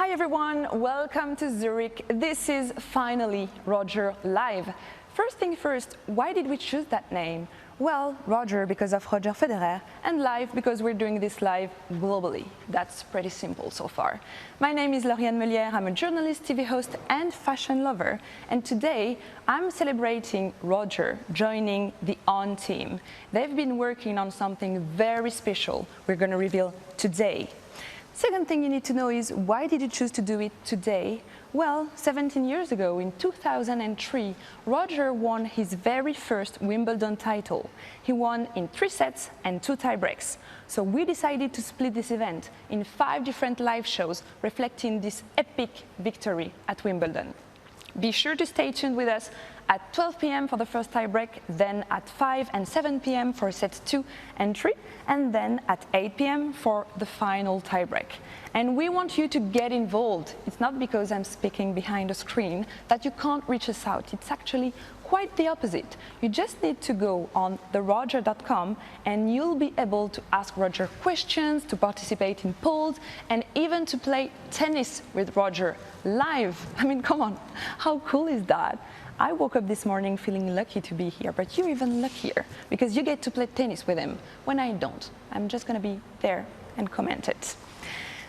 Hi everyone, welcome to Zurich. This is finally Roger Live. First thing first, why did we choose that name? Well, Roger because of Roger Federer, and Live because we're doing this live globally. That's pretty simple so far. My name is Lauriane Meulière, I'm a journalist, TV host and fashion lover, and today I'm celebrating Roger joining the On team. They've been working on something very special we're going to reveal today. Second thing you need to know is, why did you choose to do it today? Well, 17 years ago, in 2003, Roger won his very first Wimbledon title. He won in 3 sets and 2 tie-breaks. So we decided to split this event in 5 different live shows reflecting this epic victory at Wimbledon. Be sure to stay tuned with us at 12 p.m. for the first tie-break, then at 5 and 7 p.m. for sets 2 and 3, and then at 8 p.m. for the final tie-break. And we want you to get involved. It's not because I'm speaking behind a screen that you can't reach us out. It's actually quite the opposite. You just need to go on theroger.com and you'll be able to ask Roger questions, to participate in polls, and even to play tennis with Roger live. I mean, come on, how cool is that? I woke up this morning feeling lucky to be here, but you're even luckier because you get to play tennis with him when I don't. I'm just going to be there and comment it.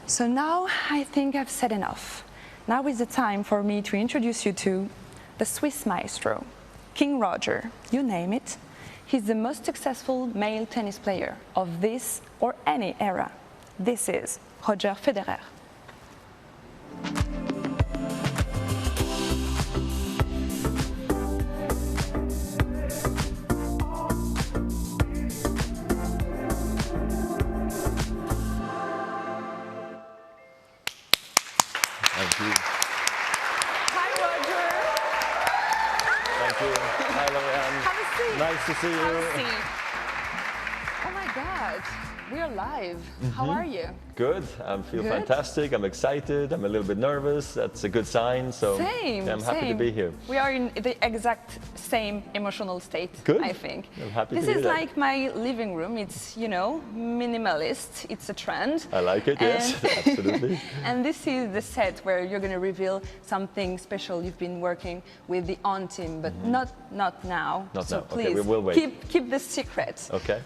So now I think I've said enough. Now is the time for me to introduce you to the Swiss maestro, King Roger, you name it. He's the most successful male tennis player of this or any era. This is Roger Federer. Thank you. Hi, Roger. Thank you. Hi, Lauriane. Have a seat. Nice to see you. Have a seat. Oh my God, we are live. How are you? Good. I feel Good. Fantastic. I'm excited. I'm a little bit nervous. That's a good sign. So Same, yeah, I'm happy to same. be here. We are in the exact same emotional state, Good. I think. I'm happy This to hear is that. like my living room. It's, you know, minimalist. It's a trend. I like it. Yes, absolutely. And this is the set where you're going to reveal something special you've been working with the On team, but not now. Not so now. please Okay, we will wait. keep the secret. Okay.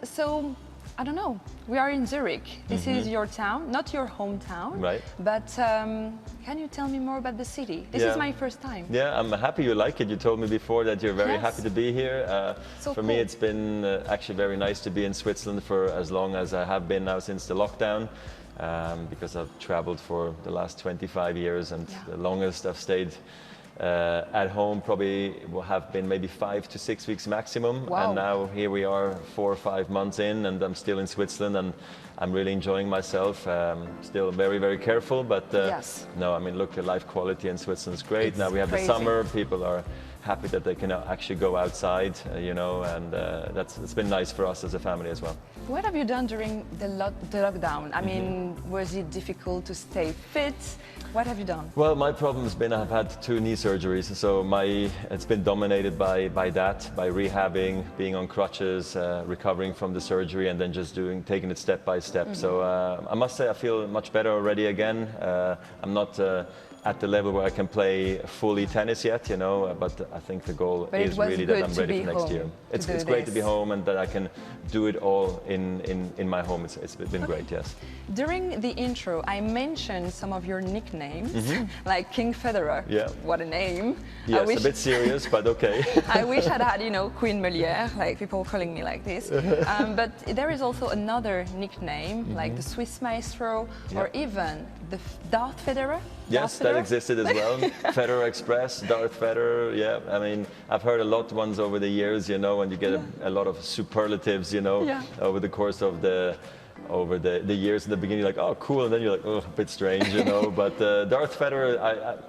So I don't know. We are in Zurich. This is your town, not your hometown. Right. But can you tell me more about the city? This Yeah. is my first time. Yeah, I'm happy you like it. You told me before that you're very Yes. happy to be here. So for me, cool. it's been actually very nice to be in Switzerland for as long as I have been now since the lockdown, because I've traveled for the last 25 years, and Yeah. the longest I've stayed at home probably will have been maybe 5 to 6 weeks maximum. Wow. And now here we are 4 or 5 months in, and I'm still in Switzerland, and I'm really enjoying myself. Still very, very careful, but Yes. no, I mean, look, the life quality in Switzerland is great. It's Now we have crazy. the summer, people are happy that they can actually go outside, you know, and it's been nice for us as a family as well. What have you done during the lockdown? I mean, was it difficult to stay fit? What have you done? Well, my problem has been I've had 2 knee surgeries, so it's been dominated by that, by rehabbing, being on crutches, recovering from the surgery, and then just taking it step by step. So I must say I feel much better already again. I'm not at the level where I can play fully tennis yet, you know, but I think the goal But it is was really good that I'm to ready be for next home year. to It's do great to be this. home and that I can do it all in my home. It's been great, yes. During the intro, I mentioned some of your nicknames, like King Federer. Yeah. What a name. Yes, a bit serious, but okay. I wish I'd had, you know, Queen Meulière, like people calling me like this. But there is also another nickname, like the Swiss Maestro, or even the Darth Federer. Yes, Darth that Federer? existed as well. Federer Express, Darth Federer, yeah. I mean, I've heard a lot ones over the years, you know, and you get a lot of superlatives, you know, Yeah. over the course of over the years. In the beginning, you're like, oh, cool, and then you're like, oh, a bit strange, you know. But Darth Federer,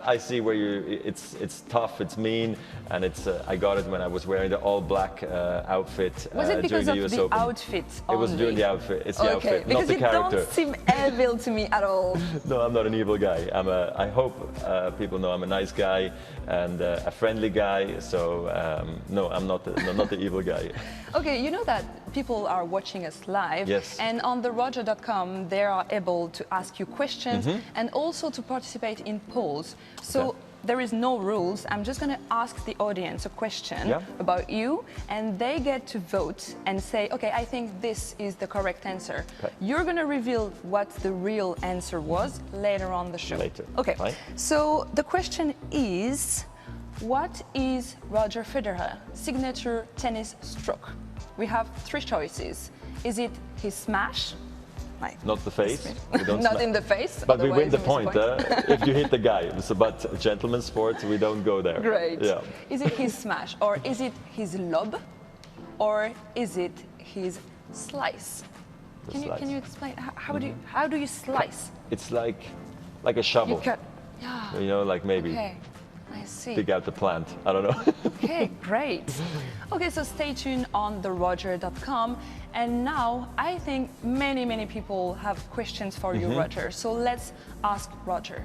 I see where it's tough, it's mean, and I got it when I was wearing the all-black outfit Was it because during the of US the Open. outfit It was only? during the outfit. It's the Okay, outfit, not because the you character. don't seem evil to me at all. No, I'm not an evil guy. I hope people know I'm a nice guy and a friendly guy. So no, I'm not the evil guy. Okay, you know that people are watching us live. Yes. And on the Roger.com, they are able to ask you questions and also to participate in polls. So there is no rules. I'm just going to ask the audience a question about you, and they get to vote and say, okay, I think this is the correct answer. Okay. You're going to reveal what the real answer was later on the show. Later. Okay. Fine. So the question is, what is Roger Federer's signature tennis stroke? We have three choices. Is it his smash? Not the face. We don't Not in the face. But we win the point if you hit the guy. So, but gentlemen's sports, we don't go there. Great. Yeah. Is it his smash, or is it his lob, or is it his slice? Can you explain how do you slice? It's like a shovel. You know, like maybe. Okay. I see. Dig out the plant. I don't know. Okay, great. Okay, so stay tuned on theroger.com. And now I think many people have questions for you, Roger. So let's ask Roger.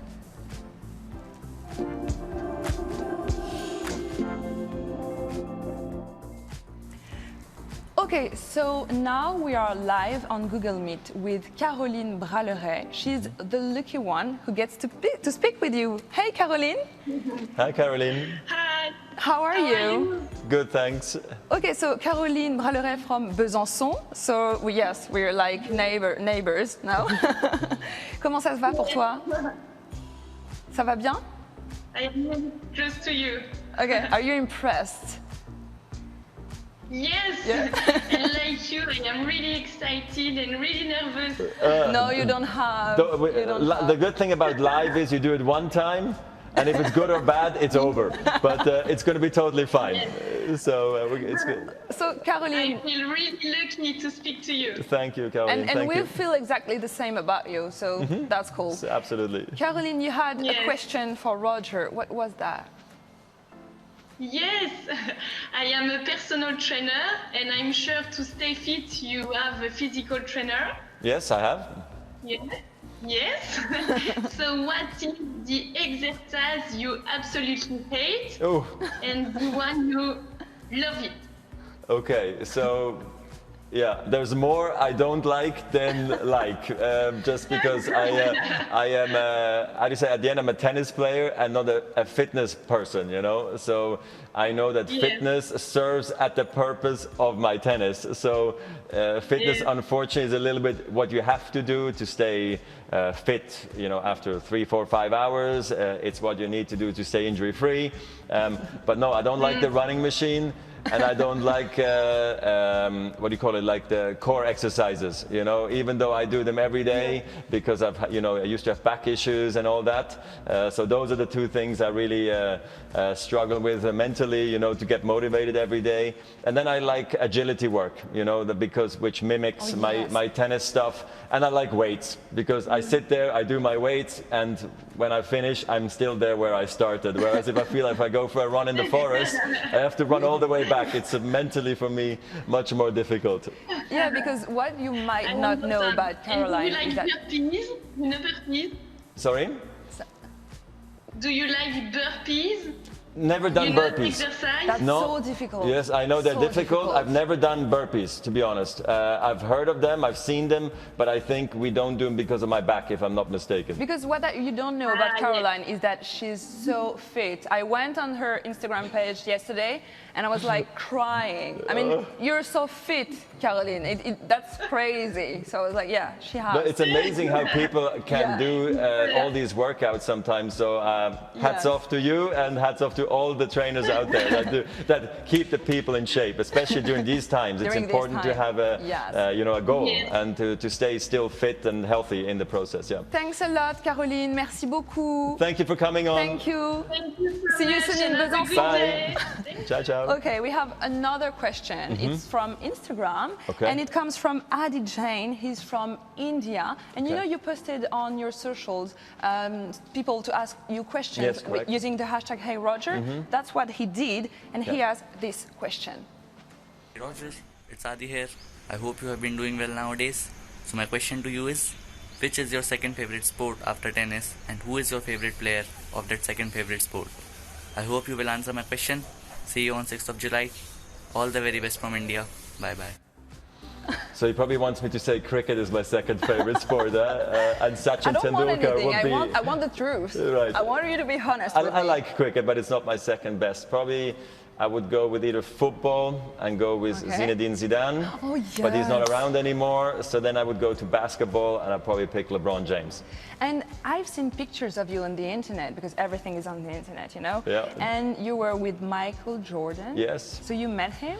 Okay, so now we are live on Google Meet with Caroline Braleret. She's the lucky one who gets to speak with you. Hey, Caroline. Hi, Caroline. Hi. How are you? Good, thanks. Okay, so Caroline Braleret from Besançon. So yes, we're like neighbors now. Comment ça se va pour toi? Ça va bien? I am close to you. Okay, are you impressed? Yes, and like you, I am really excited and really nervous. No, you don't have. The good thing about live is you do it one time, and if it's good or bad, it's over. But it's going to be totally fine. Yes. So it's good. So Caroline, I feel really lucky to speak to you. Thank you, Caroline. and we feel exactly the same about you. So that's cool. So, absolutely. Caroline, you had a question for Roger. What was that? Yes, I am a personal trainer, and I'm sure to stay fit you have a physical trainer. Yes, I have. Yeah. Yes. So what is the exercise you absolutely hate and the one you love it? Okay, so yeah, there's more I don't like than like, just because I am, how do you say, at the end I'm a tennis player and not a fitness person, you know? So I know that fitness serves at the purpose of my tennis. So fitness, unfortunately, is a little bit what you have to do to stay fit, you know, after 3, 4, 5 hours. It's what you need to do to stay injury-free. But no, I don't like the running machine. And I don't like, what do you call it, like the core exercises, you know, even though I do them every day because I used to have back issues and all that. So those are the two things I really struggle with mentally, you know, to get motivated every day. And then I like agility work, you know, which mimics my tennis stuff. And I like weights because I sit there, I do my weights, and when I finish, I'm still there where I started. Whereas if I go for a run in the forest, I have to run all the way back. It's mentally for me much more difficult. Yeah, because what you might not know about Caroline is that. Do you like burpees? You know burpees? Sorry? Do you like burpees? Never done burpees. That's so difficult. Yes, I know they're difficult. I've never done burpees, to be honest. I've heard of them, I've seen them, but I think we don't do them because of my back, if I'm not mistaken. Because what you don't know about Caroline is that she's so fit. I went on her Instagram page yesterday and I was like crying. I mean, you're so fit, Caroline. That's crazy. So I was like, yeah, she has. But it's amazing how people can do all these workouts sometimes. So hats off to you, and hats off to all the trainers out there that keep the people in shape, especially during these times. It's important to have a goal and to stay still fit and healthy in the process. Yeah. Thanks a lot, Caroline. Merci beaucoup. Thank you for coming on. Thank you. Thank you so See you much. soon in Besançon. Bye. Ciao, ciao. Okay, we have another question. It's from Instagram, and it comes from Adi Jain. He's from India, and you know you posted on your socials people to ask you questions using the hashtag #HeyRoger. That's what he did, and he has this question. Hey Roger, it's Adi here. I hope you have been doing well nowadays. So my question to you is, which is your second favorite sport after tennis, and who is your favorite player of that second favorite sport? I hope you will answer my question. See you on 6th of July. All the very best from India. Bye bye. So he probably wants me to say cricket is my second favorite sport, and Sachin Tendulkar would be... I want the truth. Right. I want you to be honest with me. I like cricket, but it's not my second best. Probably I would go with either football and go with Zinedine Zidane, but he's not around anymore. So then I would go to basketball and I'd probably pick LeBron James. And I've seen pictures of you on the internet, because everything is on the internet, you know? Yeah. And you were with Michael Jordan. Yes. So you met him?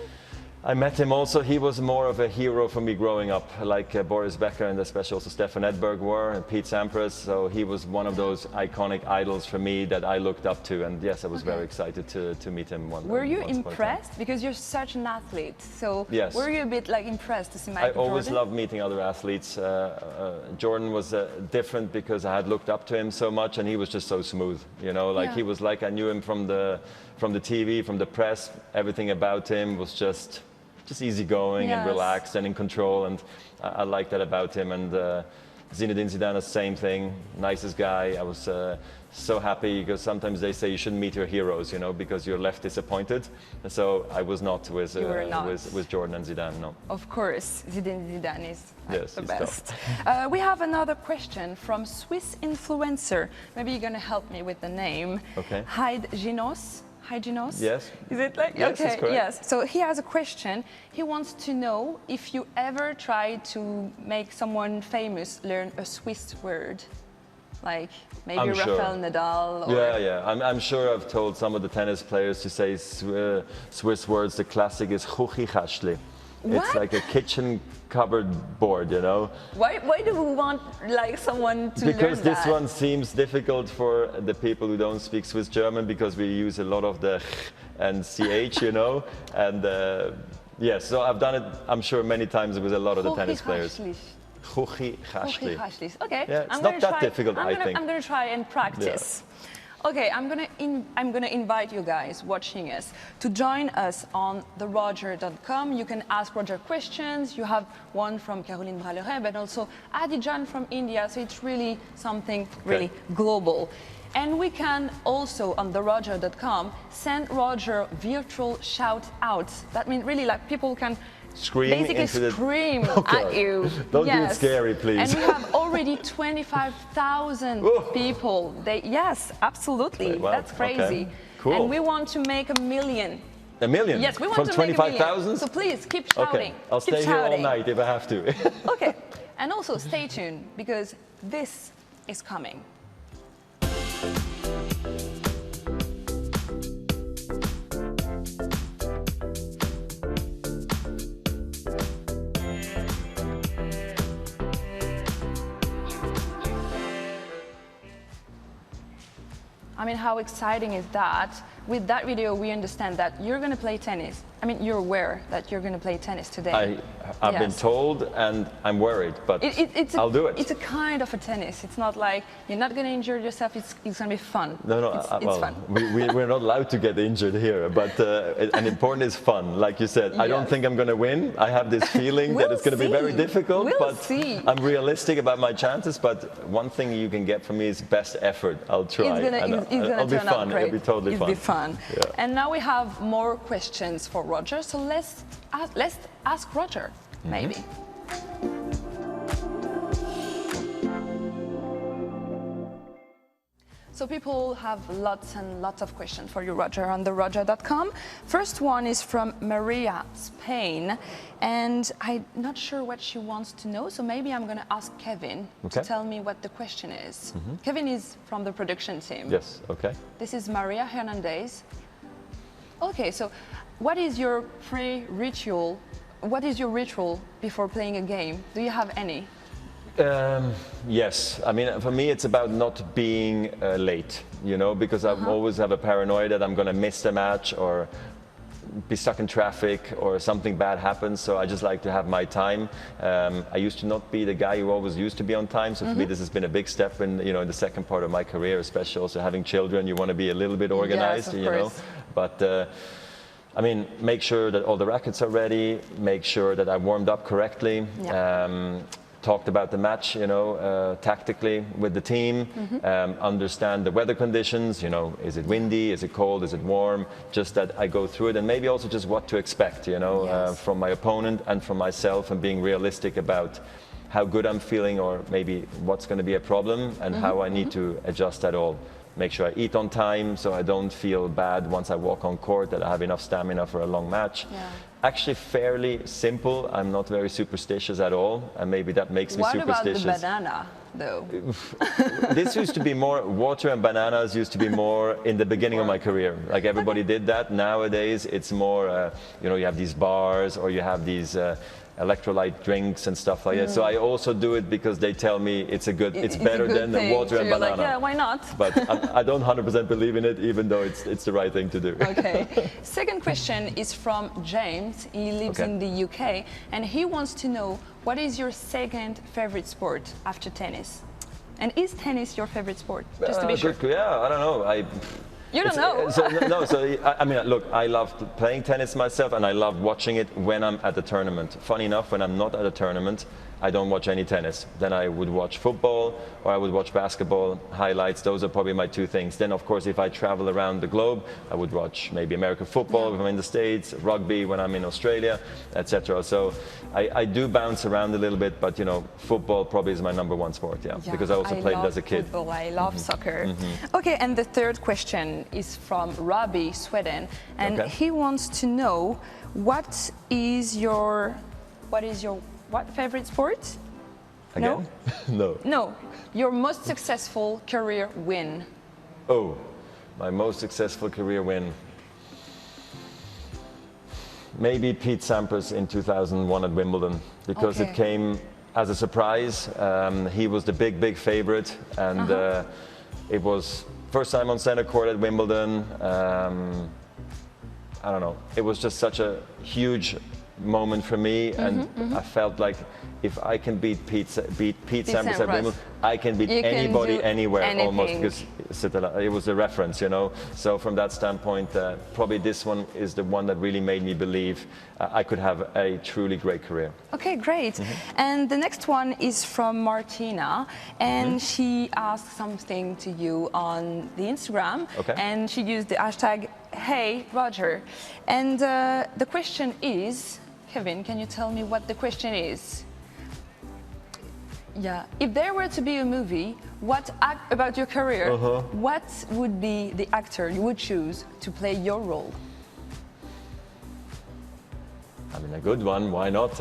I met him also. He was more of a hero for me growing up, like Boris Becker and especially also Stefan Edberg were, and Pete Sampras. So he was one of those iconic idols for me that I looked up to. And yes, I was very excited to meet him one day. Were you impressed? Because you're such an athlete. So yes. Were you a bit like impressed to see Michael Jordan? I always loved meeting other athletes. Jordan was different because I had looked up to him so much, and he was just so smooth. You know, like he was like, I knew him from the TV, from the press. Everything about him was just easygoing and relaxed and in control, and I like that about him. And Zinedine Zidane, the same thing, nicest guy. I was so happy, because sometimes they say you shouldn't meet your heroes, you know, because you're left disappointed. And so I was not with Jordan and Zidane, no. Of course, Zinedine Zidane is the best. We have another question from Swiss influencer. Maybe you're going to help me with the name. Okay. Hyginos. Yes. Is it like? Yes, okay, correct. yes. So he has a question. He wants to know if you ever tried to make someone famous learn a Swiss word, like maybe Rafael Nadal. Or... I'm sure I've told some of the tennis players to say Swiss words. The classic is Chuchi. It's like a kitchen cupboard board, you know. Why do we want like someone to learn that? Because this one seems difficult for the people who don't speak Swiss German, because we use a lot of the and ch, you know. And yes, so I've done it, I'm sure, many times with a lot of the tennis players. Okay. Yeah, it's not that difficult, I think. I'm going to try and practice. Yeah. Okay, I'm gonna invite you guys watching us to join us on theroger.com. You can ask Roger questions. You have one from Caroline Braleret, but also Adijan from India. So it's really something really global. And we can also, on theroger.com, send Roger virtual shout-outs. That means really like people can basically scream at you. Don't do it scary, please. And we have already 25,000 people. Yes, absolutely. Wow. That's crazy. Okay. Cool. And we want to make 1 million. 1 million? Yes, we want from to make 25,000? So please keep shouting. Okay, I'll stay here all night if I have to. Okay, and also stay tuned, because this is coming. I mean, how exciting is that? With that video, we understand that you're going to play tennis. I mean, you're aware that you're going to play tennis today. I've been told, and I'm worried, but I'll do it. It's a kind of a tennis. It's not like you're not going to injure yourself. It's going to be fun. No, it's fun. We're not allowed to get injured here, but and important is fun. Like you said, I don't think I'm going to win. I have this feeling that it's going to be very difficult, but I'm realistic about my chances. But one thing you can get from me is best effort. I'll try. It'll be fun. It'll be totally fun. It'll be fun. Yeah. And now we have more questions for Roger. So let's ask Roger, maybe. So people have lots and lots of questions for you, Roger, on theroger.com. First one is from Maria, Spain, and I'm not sure what she wants to know, so maybe I'm going to ask Kevin to tell me what the question is. Kevin is from the production team. Yes, okay. This is Maria Hernandez. Okay, so what is your pre-ritual? What is your ritual before playing a game? Do you have any? Yes, I mean, for me it's about not being late, you know, because I always have a paranoia that I'm going to miss the match or be stuck in traffic or something bad happens, so I just like to have my time. I used to not be the guy who always used to be on time, so for me this has been a big step in, you know, in the second part of my career, especially also having children. You want to be a little bit organized, you know, but I mean, make sure that all the rackets are ready, make sure that I warmed up correctly. talked about the match, tactically with the team, understand the weather conditions, is it windy, is it cold, is it warm, just that I go through it, and maybe also just what to expect, from my opponent and from myself, and being realistic about how good I'm feeling, or maybe what's going to be a problem, and how I need to adjust that all. Make sure I eat on time, so I don't feel bad once I walk on court, that I have enough stamina for a long match. Yeah. Actually fairly simple. I'm not very superstitious at all, and maybe that makes me superstitious. What about the banana, though? This used to be more, water and bananas used to be more in the beginning of my career. Like everybody did that. Nowadays it's more, you have these bars, or you have these electrolyte drinks and stuff like that. So I also do it because they tell me it's better than the water and banana. Like, yeah, why not? But I don't 100% believe in it, even though it's the right thing to do. Okay. Second question is from James. He lives in the UK, and he wants to know, what is your second favorite sport after tennis? And is tennis your favorite sport? Just to be sure. Yeah, I don't know. You don't know? I mean, look, I love playing tennis myself, and I love watching it when I'm at the tournament. Funny enough, when I'm not at a tournament, I don't watch any tennis. Then I would watch football, or I would watch basketball highlights. Those are probably my two things. Then, of course, if I travel around the globe, I would watch maybe American football if I'm in the States, rugby when I'm in Australia, etc. So I do bounce around a little bit, but football probably is my number one sport, because I also played it as a kid. Football. I love soccer. Okay, and the third question is from Robbie, Sweden, and he wants to know, what favorite sport? Again? No? No. Your most successful career win? Oh, my most successful career win. Maybe Pete Sampras in 2001 at Wimbledon, because it came as a surprise. He was the big favorite, and it was first time on center court at Wimbledon. I don't know. It was just such a huge moment for me, and I felt like if I can beat Pete Sampras at Wimbledon, I can beat anybody anywhere almost, because it was a reference, So from that standpoint, probably this one is the one that really made me believe I could have a truly great career. Okay, great. And the next one is from Martina, and she asked something to you on the Instagram, and she used the hashtag #HeyRoger. And the question is, Kevin, can you tell me what the question is? Yeah. If there were to be a movie about your career, what would be the actor you would choose to play your role? I mean, a good one, why not?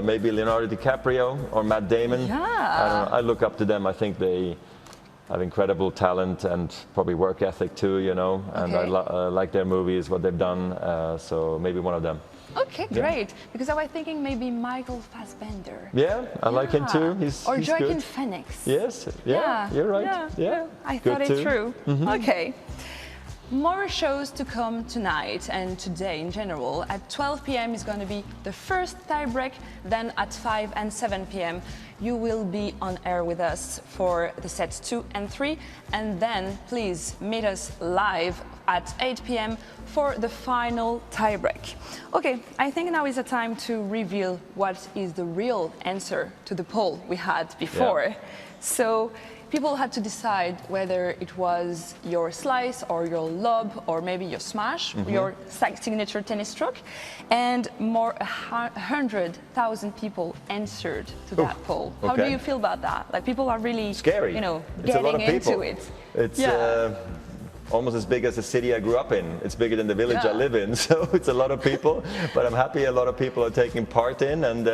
Maybe Leonardo DiCaprio or Matt Damon. Yeah. I don't know, I look up to them. I think they have incredible talent and probably work ethic too, and I like their movies, what they've done, so maybe one of them. Okay, great. Because I was thinking maybe Michael Fassbender. Yeah, I like him too. He's Joaquin good. Phoenix. Yes, you're right. Yeah. I thought it through. Okay. More shows to come tonight and today in general. At 12 p.m. is going to be the first tie break. Then at 5 and 7 p.m. you will be on air with us for the sets 2 and 3. And then please meet us live at 8 p.m. for the final tie break. Okay, I think now is the time to reveal what is the real answer to the poll we had before. So people had to decide whether it was your slice or your lob or maybe your smash, your signature tennis stroke. And more 100,000 people answered to that poll. How do you feel about that? Like, people are really scary. Getting into it. It's almost as big as the city I grew up in. It's bigger than the village I live in. So it's a lot of people, but I'm happy a lot of people are taking part in, and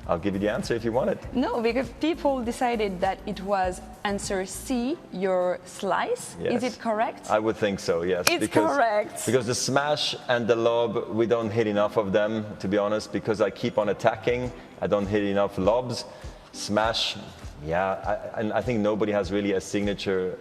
I'll give you the answer if you want it. No, because people decided that it was answer C, your slice. Yes. Is it correct? I would think so, yes. It's correct. Because the smash and the lob, we don't hit enough of them, to be honest, because I keep on attacking. I don't hit enough lobs. Smash, and I think nobody has really a signature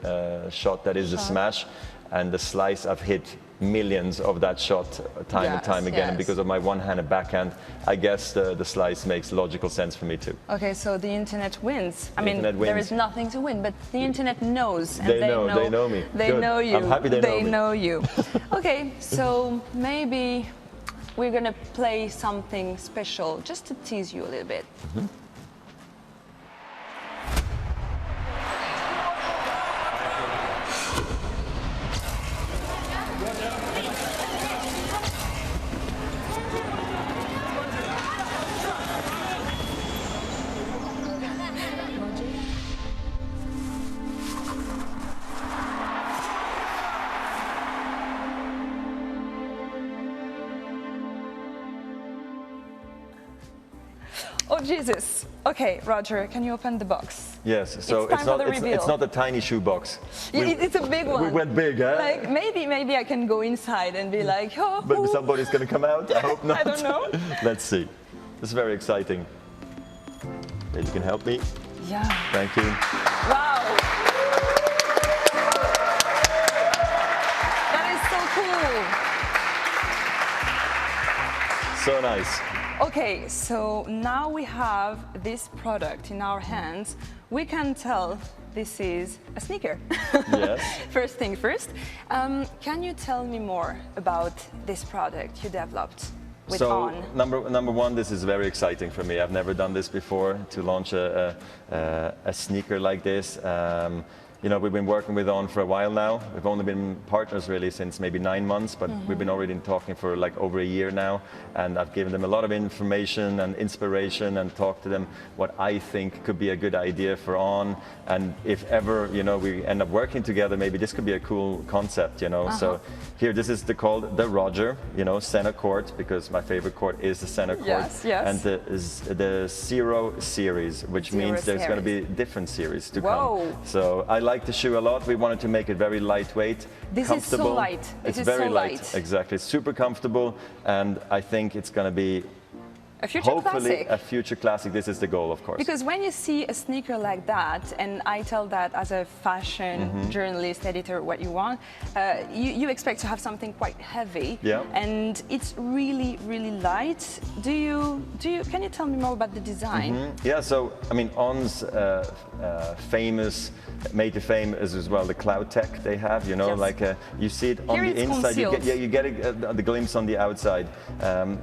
shot that is the smash. And the slice, I've hit millions of that shot time and time again. And because of my one-handed backhand, I guess the slice makes logical sense for me too. Okay, so the internet wins. I mean, there is nothing to win, but the internet knows. And they know me. They know you. I'm happy they know you. Okay, so maybe we're going to play something special just to tease you a little bit. Oh, Jesus. Okay, Roger, can you open the box? Yes, so it's not a tiny shoe box. It's a big one. We went big, huh? Like, maybe I can go inside and be like, oh. But somebody's going to come out? I hope not. I don't know. Let's see. This is very exciting. Maybe you can help me. Yeah. Thank you. Wow. That is so cool. So nice. Okay, so now we have this product in our hands. We can tell this is a sneaker. Yes. First thing first, can you tell me more about this product you developed with On? Number one, this is very exciting for me. I've never done this before, to launch a sneaker like this. You know, we've been working with On for a while now. We've only been partners really since maybe 9 months, but we've been already talking for like over a year now. And I've given them a lot of information and inspiration and talked to them what I think could be a good idea for On. And if ever, you know, we end up working together, maybe this could be a cool concept, you know. So here, this is called the Roger, you know, center court, because my favorite court is the center court. Yes, yes. And the Zero series, which means there's going to be different series to come. So I like the shoe a lot. We wanted to make it very lightweight, this comfortable. Is so light. It's very light. Exactly. Super comfortable, and I think it's going to be hopefully a future classic. This is the goal, of course. Because when you see a sneaker like that, and I tell that as a fashion journalist, editor, what you want, you expect to have something quite heavy. Yeah. And it's really, really light. Can you tell me more about the design? Yeah. So I mean, On's famous, made to fame is as well the cloud tech they have. You know, like you see it on the inside. You get the glimpse on the outside.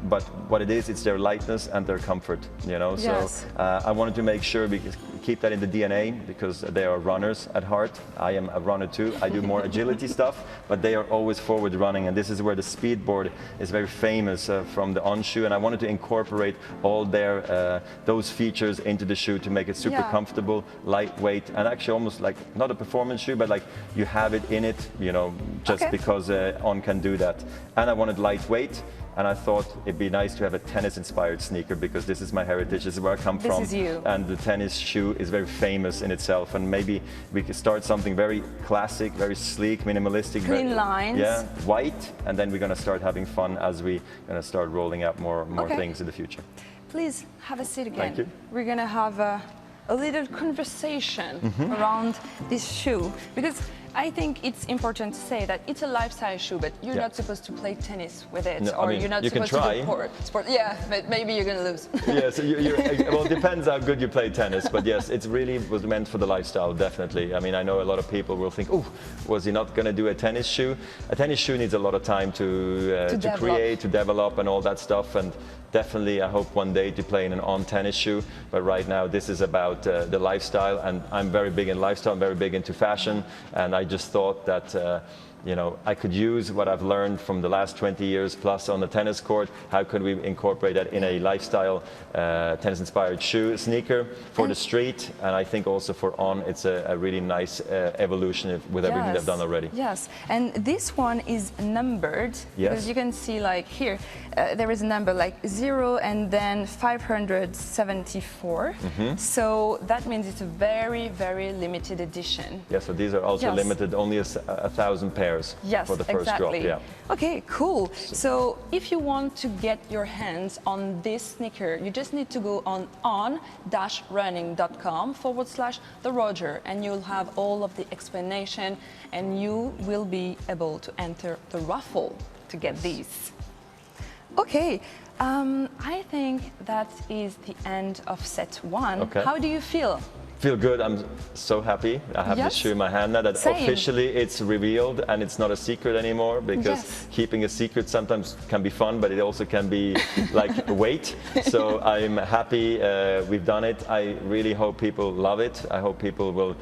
But what it is, it's their lightness and their comfort, you know. Yes. So I wanted to make sure we keep that in the DNA, because they are runners at heart. I am a runner too. I do more agility stuff, but they are always forward running, and this is where the speedboard is very famous from the On shoe, and I wanted to incorporate all their those features into the shoe to make it super comfortable, lightweight, and actually almost like not a performance shoe, but like you have it in it, you know, just because On can do that. And I wanted lightweight. And I thought it'd be nice to have a tennis-inspired sneaker, because this is my heritage, this is where I come from. This is you. And the tennis shoe is very famous in itself. And maybe we could start something very classic, very sleek, minimalistic. Clean lines. Yeah, white. And then we're going to start having fun as we're going to start rolling out more things in the future. Please have a seat again. Thank you. We're going to have a little conversation around this shoe, because I think it's important to say that it's a lifestyle shoe, but you're not supposed to play tennis with it, no, or I mean, you're not supposed to do sport. Yeah, but maybe you're going to lose. Yeah, so well, it depends how good you play tennis, but yes, it really was meant for the lifestyle, definitely. I mean, I know a lot of people will think, oh, was he not going to do a tennis shoe? A tennis shoe needs a lot of time to create, to develop, and all that stuff. And definitely, I hope one day to play in an On tennis shoe. But right now, this is about the lifestyle, and I'm very big in lifestyle. I'm very big into fashion, and I just thought that you know, I could use what I've learned from the last 20 years plus on the tennis court. How could we incorporate that in a lifestyle tennis-inspired sneaker for the street? And I think also for On, it's a really nice evolution with everything they've done already. Yes, and this one is numbered, because you can see like here, there is a number like 0 and then 574. So that means it's a very, very limited edition. Yeah, so these are also limited, only 1,000 pairs. For the first drop. Yeah. Okay, cool. So if you want to get your hands on this sneaker, you just need to go on running.com/the Roger, and you'll have all of the explanation, and you will be able to enter the raffle to get these. Okay, I think that is the end of set 1. Okay. How do you feel? Feel good. I'm so happy. I have this shoe in my hand now that officially it's revealed and it's not a secret anymore, because keeping a secret sometimes can be fun, but it also can be like weight. So I'm happy we've done it. I really hope people love it. I hope people will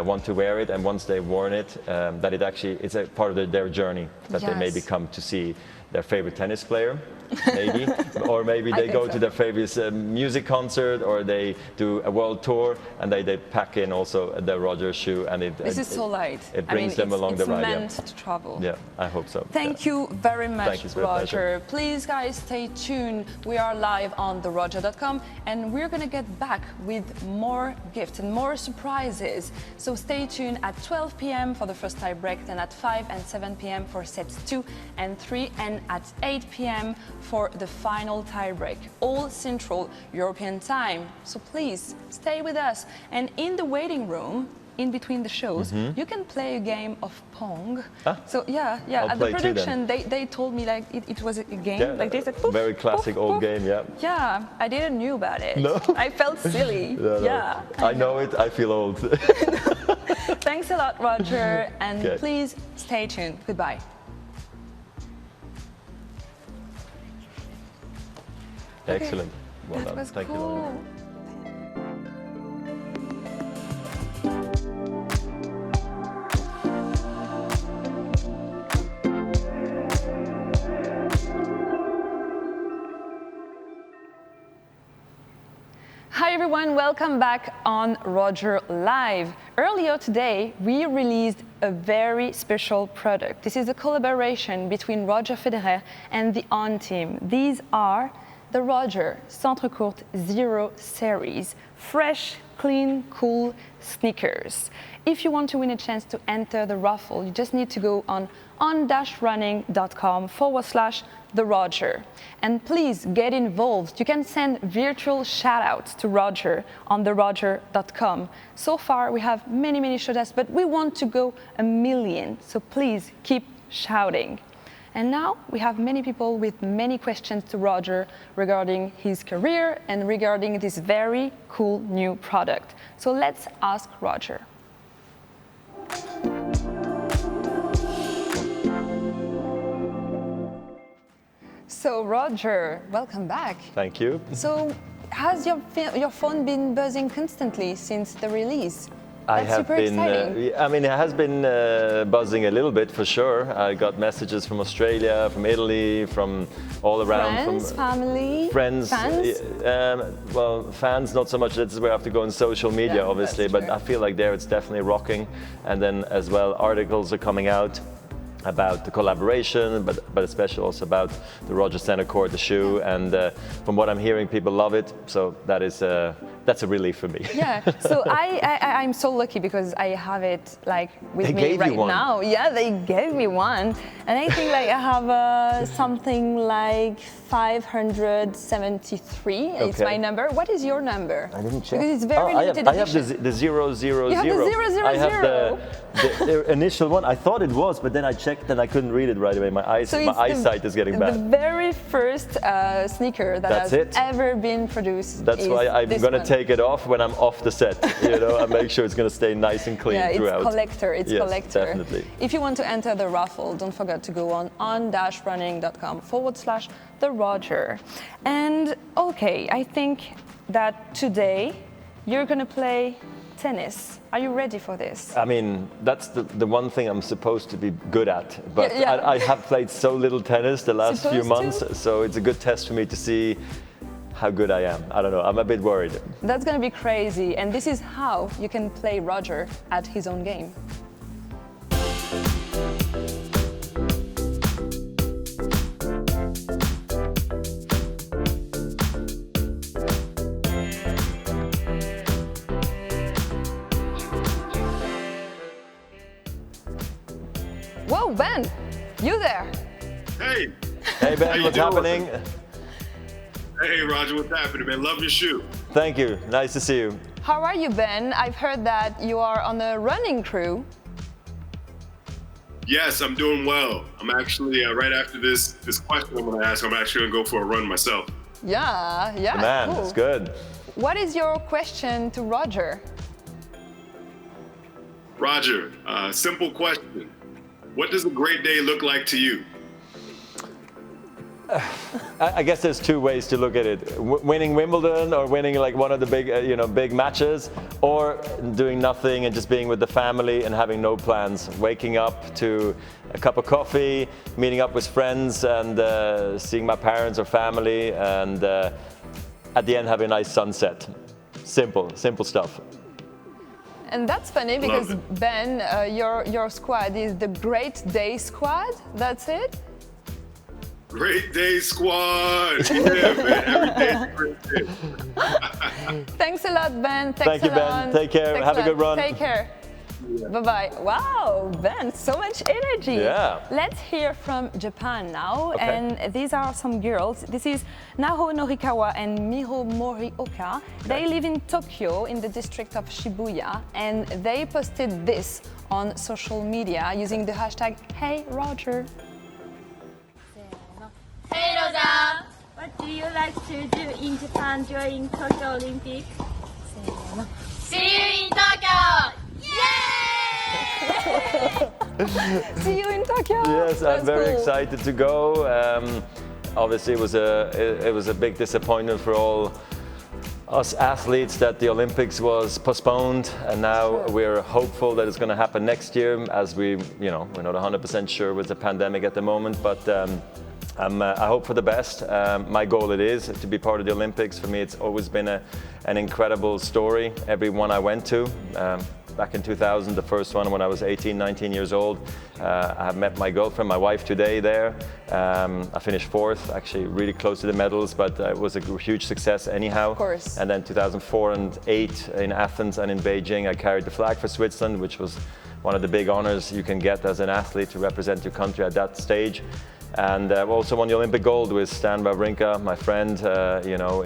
want to wear it, and once they've worn it, that it's a part of their journey, that they maybe come to see their favorite tennis player, maybe, or maybe they go to their favorite music concert, or they do a world tour, and they pack in also the Roger shoe, and this is so light. It brings them along the ride. It's meant to travel. Yeah, I hope so. Thank you very much, Roger. Pleasure. Please, guys, stay tuned. We are live on theroger.com, and we're going to get back with more gifts and more surprises. So stay tuned at 12 p.m. for the first tie break, then at 5 and 7 p.m. for sets 2 and 3, and at 8 p.m. for the final tie break, all Central European time. So please stay with us. And in the waiting room, in between the shows, you can play a game of Pong. So yeah, I'll at the production, they told me like it was a game, like they said, poof, very classic poof, old poof. game, yeah. Yeah, I didn't knew about it. No? I felt silly. No. Yeah. I know it, I feel old. Thanks a lot, Roger, and please stay tuned. Goodbye. Excellent. Well that done. was Thank you, cool. Lauren. Hi everyone, welcome back on Roger Live. Earlier today, we released a very special product. This is a collaboration between Roger Federer and the On team. These are the Roger Centre Court Zero Series, fresh, clean, cool sneakers. If you want to win a chance to enter the raffle, you just need to go on-running.com/The Roger. And please get involved. You can send virtual shout-outs to Roger on theroger.com. So far, we have many shout-outs, but we want to go 1 million. So please keep shouting. And now we have many people with many questions to Roger regarding his career and regarding this very cool new product. So let's ask Roger. So Roger, welcome back. Thank you. So has your phone been buzzing constantly since the release? That's super exciting. I mean, it has been buzzing a little bit for sure. I got messages from Australia, from Italy, from all around. Friends, family, friends, fans? Well, fans not so much. That's where I have to go on social media, obviously. But I feel like there it's definitely rocking. And then as well, articles are coming out about the collaboration, but especially also about the Roger Centre Court, the shoe. And from what I'm hearing, people love it. So that is that's a relief for me. Yeah. So I'm so lucky because I have it like with me right now. Yeah, they gave me one, and I think like I have something like 573. Okay. It's my number. What is your number? I didn't check. Because it's very limited I have edition. the 000. You have the 000. I have the initial one. I thought it was, but then I checked and I couldn't read it right away. My eyesight is getting bad. The very first sneaker that has ever been produced. That's why I'm going to take it off when I'm off the set. You know, I make sure it's going to stay nice and clean throughout. It's collector. It's collector. Definitely. If you want to enter the raffle, don't forget to go on-running.com/The Roger. And okay, I think that today you're going to play tennis. Are you ready for this? I mean, that's the one thing I'm supposed to be good at. But I have played so little tennis the last few months, so it's a good test for me to see how good I am. I don't know, I'm a bit worried. That's going to be crazy. And this is how you can play Roger at his own game. Whoa, Ben, you there? Hey. Hey, Ben, what's happening? Hey, Roger, what's happening, man? Love your shoe. Thank you. Nice to see you. How are you, Ben? I've heard that you are on a running crew. Yes, I'm doing well. I'm actually, right after this question I'm going to ask, I'm actually going to go for a run myself. Yeah, Man, cool. It's good. What is your question to Roger? Roger, simple question. What does a great day look like to you? I guess there's two ways to look at it: winning Wimbledon, or winning like one of the big, big matches, or doing nothing and just being with the family and having no plans. Waking up to a cup of coffee, meeting up with friends, and seeing my parents or family, and at the end having a nice sunset. Simple stuff. And that's funny because Ben, your squad is the Great Day Squad. That's it. Great Day Squad. Yeah, man. Every day's a great day. Thanks a lot, Ben. Thank you, Ben. Take care. Thanks Have a good run. Take care. Yeah. Bye-bye. Wow, Ben, so much energy. Yeah. Let's hear from Japan now. Okay. And these are some girls. This is Naho Norikawa and Miho Morioka. They live in Tokyo in the district of Shibuya, and they posted this on social media using the hashtag #HeyRoger. Hey Rosa, what do you like to do in Japan during Tokyo Olympics? See you in Tokyo! Yay! See you in Tokyo. Yes, That's I'm very cool. excited to go. Obviously, it was a big disappointment for all us athletes that the Olympics was postponed, and now we're hopeful that it's going to happen next year. As we're not 100% sure with the pandemic at the moment, but. I hope for the best. My goal it is to be part of the Olympics. For me, it's always been an incredible story. Every one I went to, back in 2000, the first one when I was 18, 19 years old. I have met my girlfriend, my wife today there. I finished fourth, actually really close to the medals, but it was a huge success anyhow. Of course. And then 2004 and 2008 in Athens and in Beijing, I carried the flag for Switzerland, which was one of the big honors you can get as an athlete to represent your country at that stage. And also won the Olympic gold with Stan Wawrinka, my friend,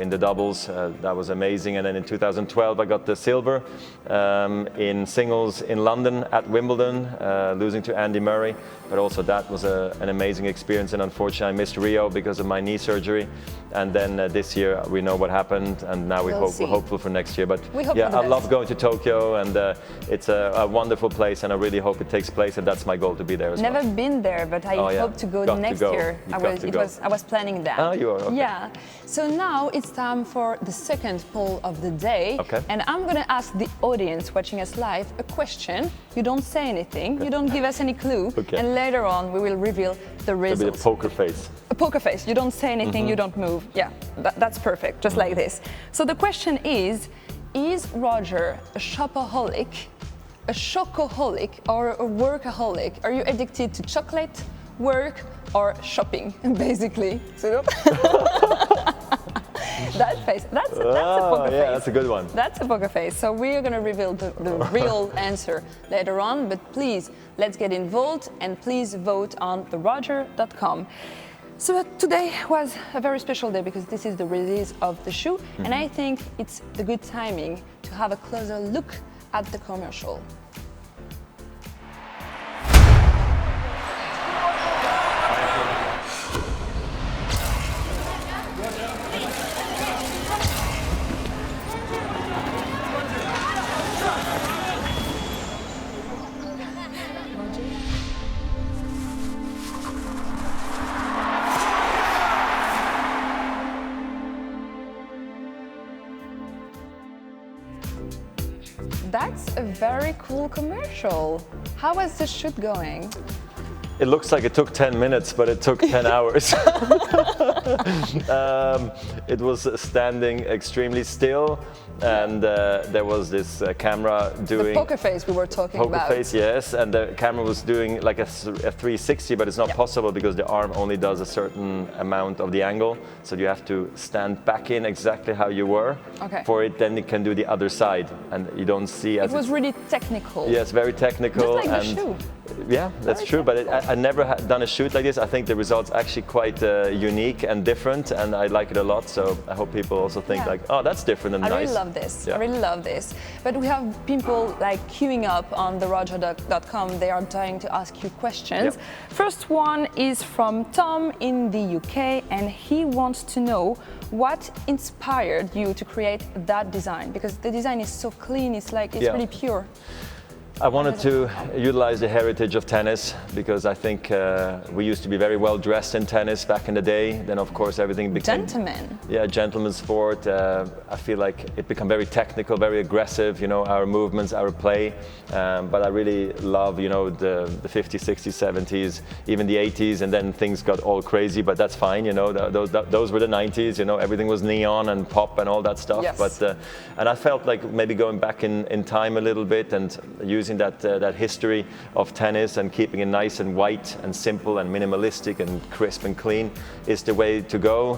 in the doubles. That was amazing. And then in 2012, I got the silver in singles in London at Wimbledon, losing to Andy Murray. But also that was an amazing experience. And unfortunately, I missed Rio because of my knee surgery. And then this year, we know what happened. And now we're hopeful for next year. But yeah, I love going to Tokyo. And it's a wonderful place. And I really hope it takes place. And that's my goal, to be there as well. Never been there, but I hope to go next year. I was planning that. Oh, you are? Okay. Yeah. So now it's time for the second poll of the day. Okay. And I'm going to ask the audience watching us live a question. You don't say anything. You don't give us any clue. Okay. And later on, we will reveal the results. It'll be a poker face. A poker face. You don't say anything. You don't move. Yeah, that's perfect. Just like this. So the question is Roger a shopaholic, a chocoholic, or a workaholic? Are you addicted to chocolate, work, or shopping, basically? So that face, that's a poker face. Yeah, that's a good one. That's a poker face. So we're going to reveal the real answer later on, but please, let's get involved and please vote on theroger.com. So today was a very special day because this is the release of the shoe, and I think it's the good timing to have a closer look at the commercial. That's a very cool commercial. How was the shoot going? It looks like it took 10 minutes, but it took 10 hours. It was standing extremely still, and there was this camera doing... The poker face we were talking about. Poker face, yes, and the camera was doing like a 360, but it's not possible because the arm only does a certain amount of the angle, so you have to stand back in exactly how you were. Okay. For it, then it can do the other side, and you don't see... It was really technical. Yes, very technical. Just like the shoe. Yeah, that's true, but I never had done a shoot like this. I think the result's actually quite unique and different, and I like it a lot, so I hope people also think like, oh, that's different and nice. I really love this. Yeah. I really love this. But we have people like queuing up on theroger.com. They are trying to ask you questions. Yep. First one is from Tom in the UK, and he wants to know what inspired you to create that design, because the design is so clean. It's like, it's really pure. I wanted to utilize the heritage of tennis because I think we used to be very well dressed in tennis back in the day. Then of course everything became Gentlemen. Yeah, gentleman's sport. I feel like it became very technical, very aggressive. You know, our movements, our play. But I really love, you know, the 50s, 60s, 70s, even the 80s, and then things got all crazy. But that's fine. You know, those were the 90s. You know, everything was neon and pop and all that stuff. Yes. But and I felt like maybe going back in time a little bit and using that history of tennis and keeping it nice and white and simple and minimalistic and crisp and clean is the way to go.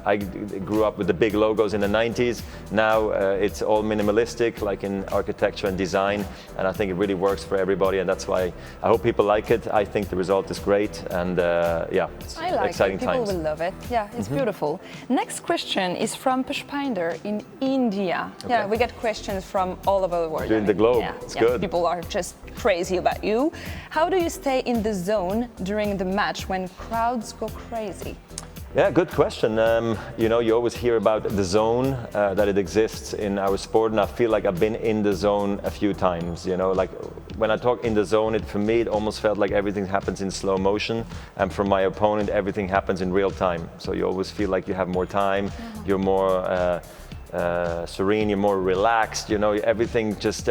I grew up with the big logos in the 90s. Now it's all minimalistic, like in architecture and design, and I think it really works for everybody, and that's why I hope people like it. I think the result is great, and yeah, it's I like exciting it. People times. will love it. Yeah, it's beautiful. Next question is from Pushpinder in India. Yeah, we get questions from all over the world. Doing the globe. Yeah, It's yeah, good. People are just crazy about you. How do you stay in the zone during the match when crowds go crazy? Yeah, good question. You know, you always hear about the zone, that it exists in our sport, and I feel like I've been in the zone a few times. You know, like when I talk in the zone, for me, it almost felt like everything happens in slow motion, and for my opponent, everything happens in real time. So you always feel like you have more time, you're more serene, you're more relaxed. You know, everything just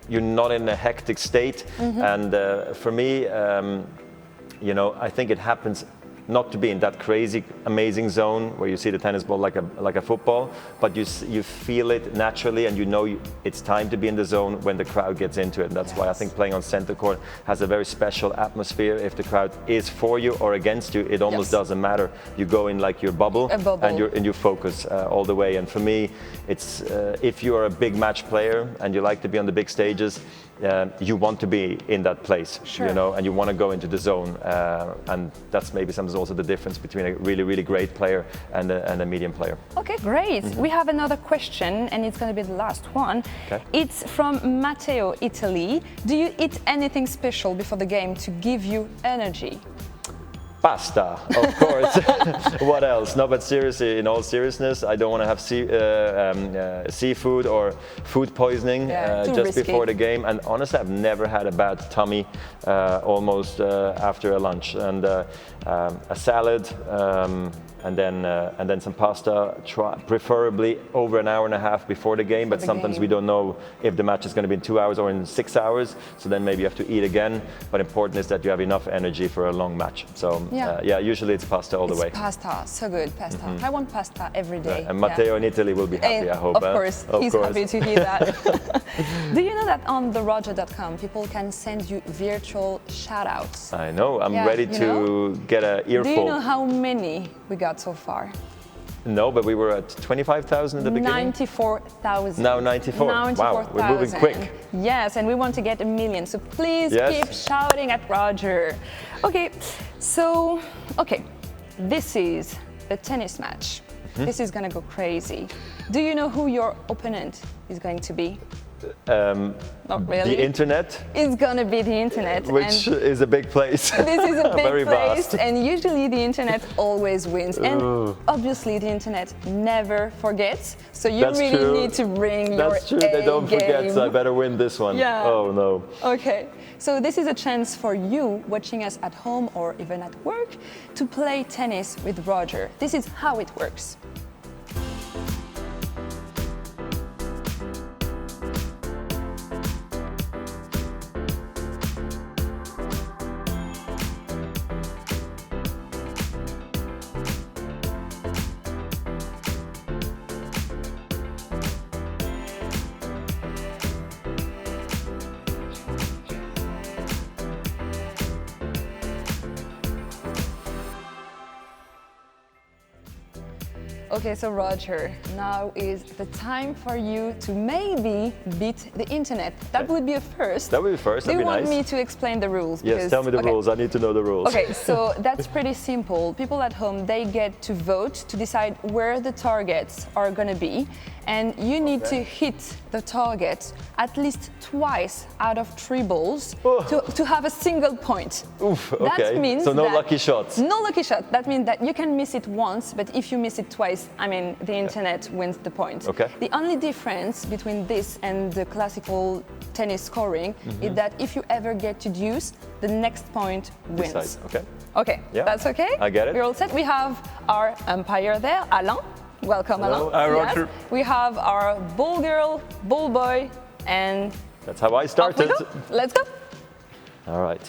you're not in a hectic state. And for me, you know, I think it happens not to be in that crazy, amazing zone where you see the tennis ball like a football, but you feel it naturally, and you know it's time to be in the zone when the crowd gets into it. And that's why I think playing on center court has a very special atmosphere. If the crowd is for you or against you, it almost doesn't matter. You go in like your bubble, and you focus all the way. And for me, it's if you are a big match player and you like to be on the big stages, you want to be in that place, you know, and you want to go into the zone, and that's maybe sometimes also the difference between a really, really great player and a medium player. Okay, great. We have another question, and it's going to be the last one. Okay. It's from Matteo, Italy. Do you eat anything special before the game to give you energy? Pasta, of course. What else? No, but seriously, in all seriousness, I don't want to have seafood or food poisoning just risky before the game. And honestly, I've never had a bad tummy almost after a lunch. And a salad, and then some pasta, preferably over an hour and a half before the game. But sometimes we don't know if the match is going to be in 2 hours or in 6 hours. So then maybe you have to eat again. But important is that you have enough energy for a long match. So yeah, usually it's pasta all the way. Pasta, so good, pasta. I want pasta every day. And Matteo in Italy will be happy, I hope. Of course, he's happy to hear that. Do you know that on theroger.com people can send you virtual shout-outs? I know, I'm ready to get an earful. Do you know how many we got so far? No, but we were at 25,000 at the beginning? 94,000. Now 94. Wow, we're moving quick. Yes, and we want to get 1 million. So please keep shouting at Roger. Okay, so, this is a tennis match. This is going to go crazy. Do you know who your opponent is going to be? Not really. The internet? It's going to be the internet. Which is a big place. This is a big Very place, vast. and usually the internet always wins. And obviously the internet never forgets, so you really need to bring your That's true, they don't forget, so I better win this one. Yeah. Oh no. Okay, so this is a chance for you watching us at home or even at work to play tennis with Roger. This is how it works. Okay, so Roger, now is the time for you to maybe beat the internet. That would be a first. That would be first, that'd be nice. Do you want me to explain the rules? Yes, tell me the rules, I need to know the rules. Okay, so that's pretty simple. People at home, they get to vote to decide where the targets are going to be. and you need to hit the target at least twice out of 3 balls to have a single point. Oof, okay. That means so no that lucky shots. No lucky shot. That means that you can miss it once, but if you miss it twice, I mean, the internet wins the point. Okay. The only difference between this and the classical tennis scoring is that if you ever get to deuce, the next point wins. This side, okay. Okay, Yeah, that's okay? I get it. We're all set. We have our umpire there, Alain. Welcome, Hello. Alain. Hi, Roger. We have our ball girl, ball boy, and That's how I off we started. go. Let's go. All right.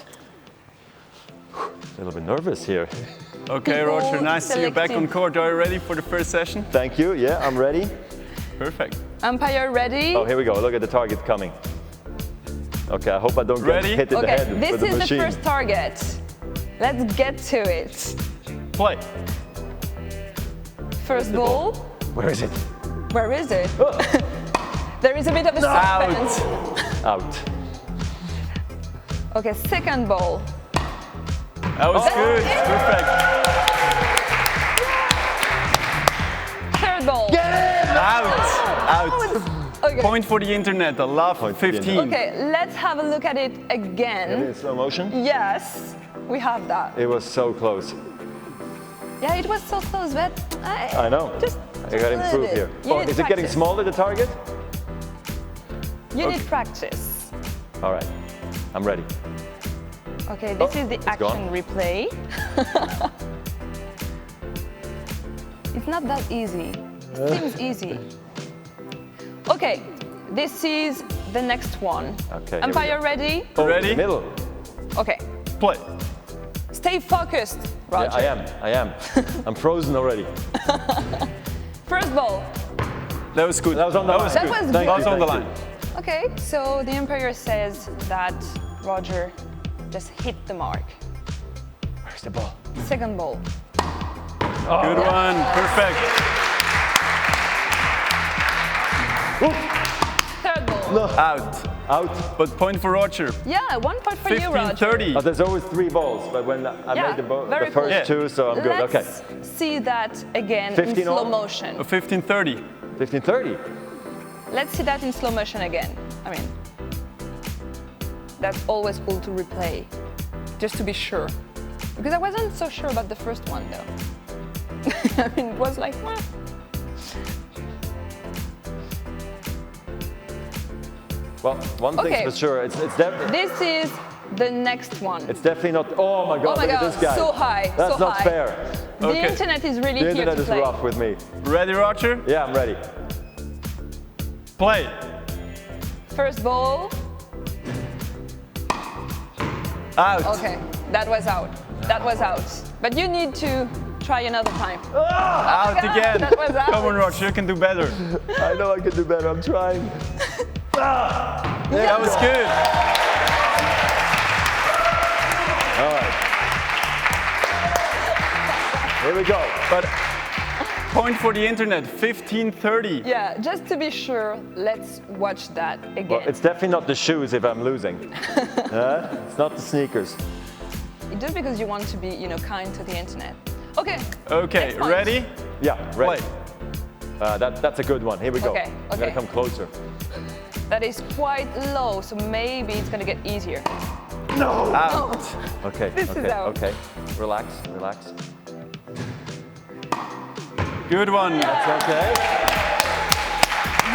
A little bit nervous here. Okay, People Roger, nice to see you back on selected. court. Are you ready for the first session? Thank you. Yeah, I'm ready. Perfect. Umpire ready? Oh, here we go. Look at the target coming. Okay, I hope I don't get Ready? hit in the Okay, head this with the is the machine. first target. Let's get to it. Play. First ball. Where is it? Where is it? Oh, There is a bit of a suspense. out. Okay, second ball. That was good. it. Perfect. Third ball. Out. Out. Okay. Point for the internet. I love Point for the 15. Okay, let's have a look at it again. In slow motion. Yes, we have that. It was so close. Yeah, it was so close, but I know. Just I got to a little improve bit. here. You Oh, need is it getting practice. smaller, the target? You need practice. All right. I'm ready. Okay, this Oh, is the it's action gone. replay. It's not that easy. It seems easy. Okay, this is the next one. Okay, here we Umpire go. ready? Oh, Ready? Middle. Okay, Play. stay focused, Yeah, Roger. I am. I'm frozen already. First ball. That was good. That was on the line. That was Thank good. you, That was on the thank line. you. Okay, so the umpire says that Roger just hit the mark. Where's the ball? Second ball. Good one. Perfect. Third ball. Out. Out. But point for Roger. Yeah, 1 point for you, Roger. 15-30. Oh, there's always 3 balls, but when I Yeah, made the very first cool. 2, so I'm good. Okay. Let's see that again in 15 slow all? motion. 15-30. 15-30. Let's see that in slow motion again. I mean, that's always cool to replay, just to be sure. Because I wasn't so sure about the first one, though. I mean, it was like, well. Well, one thing's Okay. for sure, it's This is the next one. definitely not. Oh my God! Oh my look God, at this guy. so high, That's so not high. fair. The Okay. internet is really The here internet to is play. rough with me. Ready, Roger? Yeah, I'm ready. Play. First ball. Out. Okay, that was out. That was out. But you need to try another time. Out God, again. that was out. Come on, Roger. You can do better. I know I can do better. I'm trying. That was good. All right. Here we go. But point for the internet. 15-30. Yeah, just to be sure, let's watch that again. Well, it's definitely not the shoes if I'm losing. It's not the sneakers. Just because you want to be, kind to the internet. Okay. Okay, next point. ready? Yeah, ready. Play. That's a good one. Here we go. Okay, I'm gonna okay. come closer. That is quite low, so maybe it's gonna get easier. Out. Okay. This is okay. out. Okay. Relax. Relax. Good one. That's okay.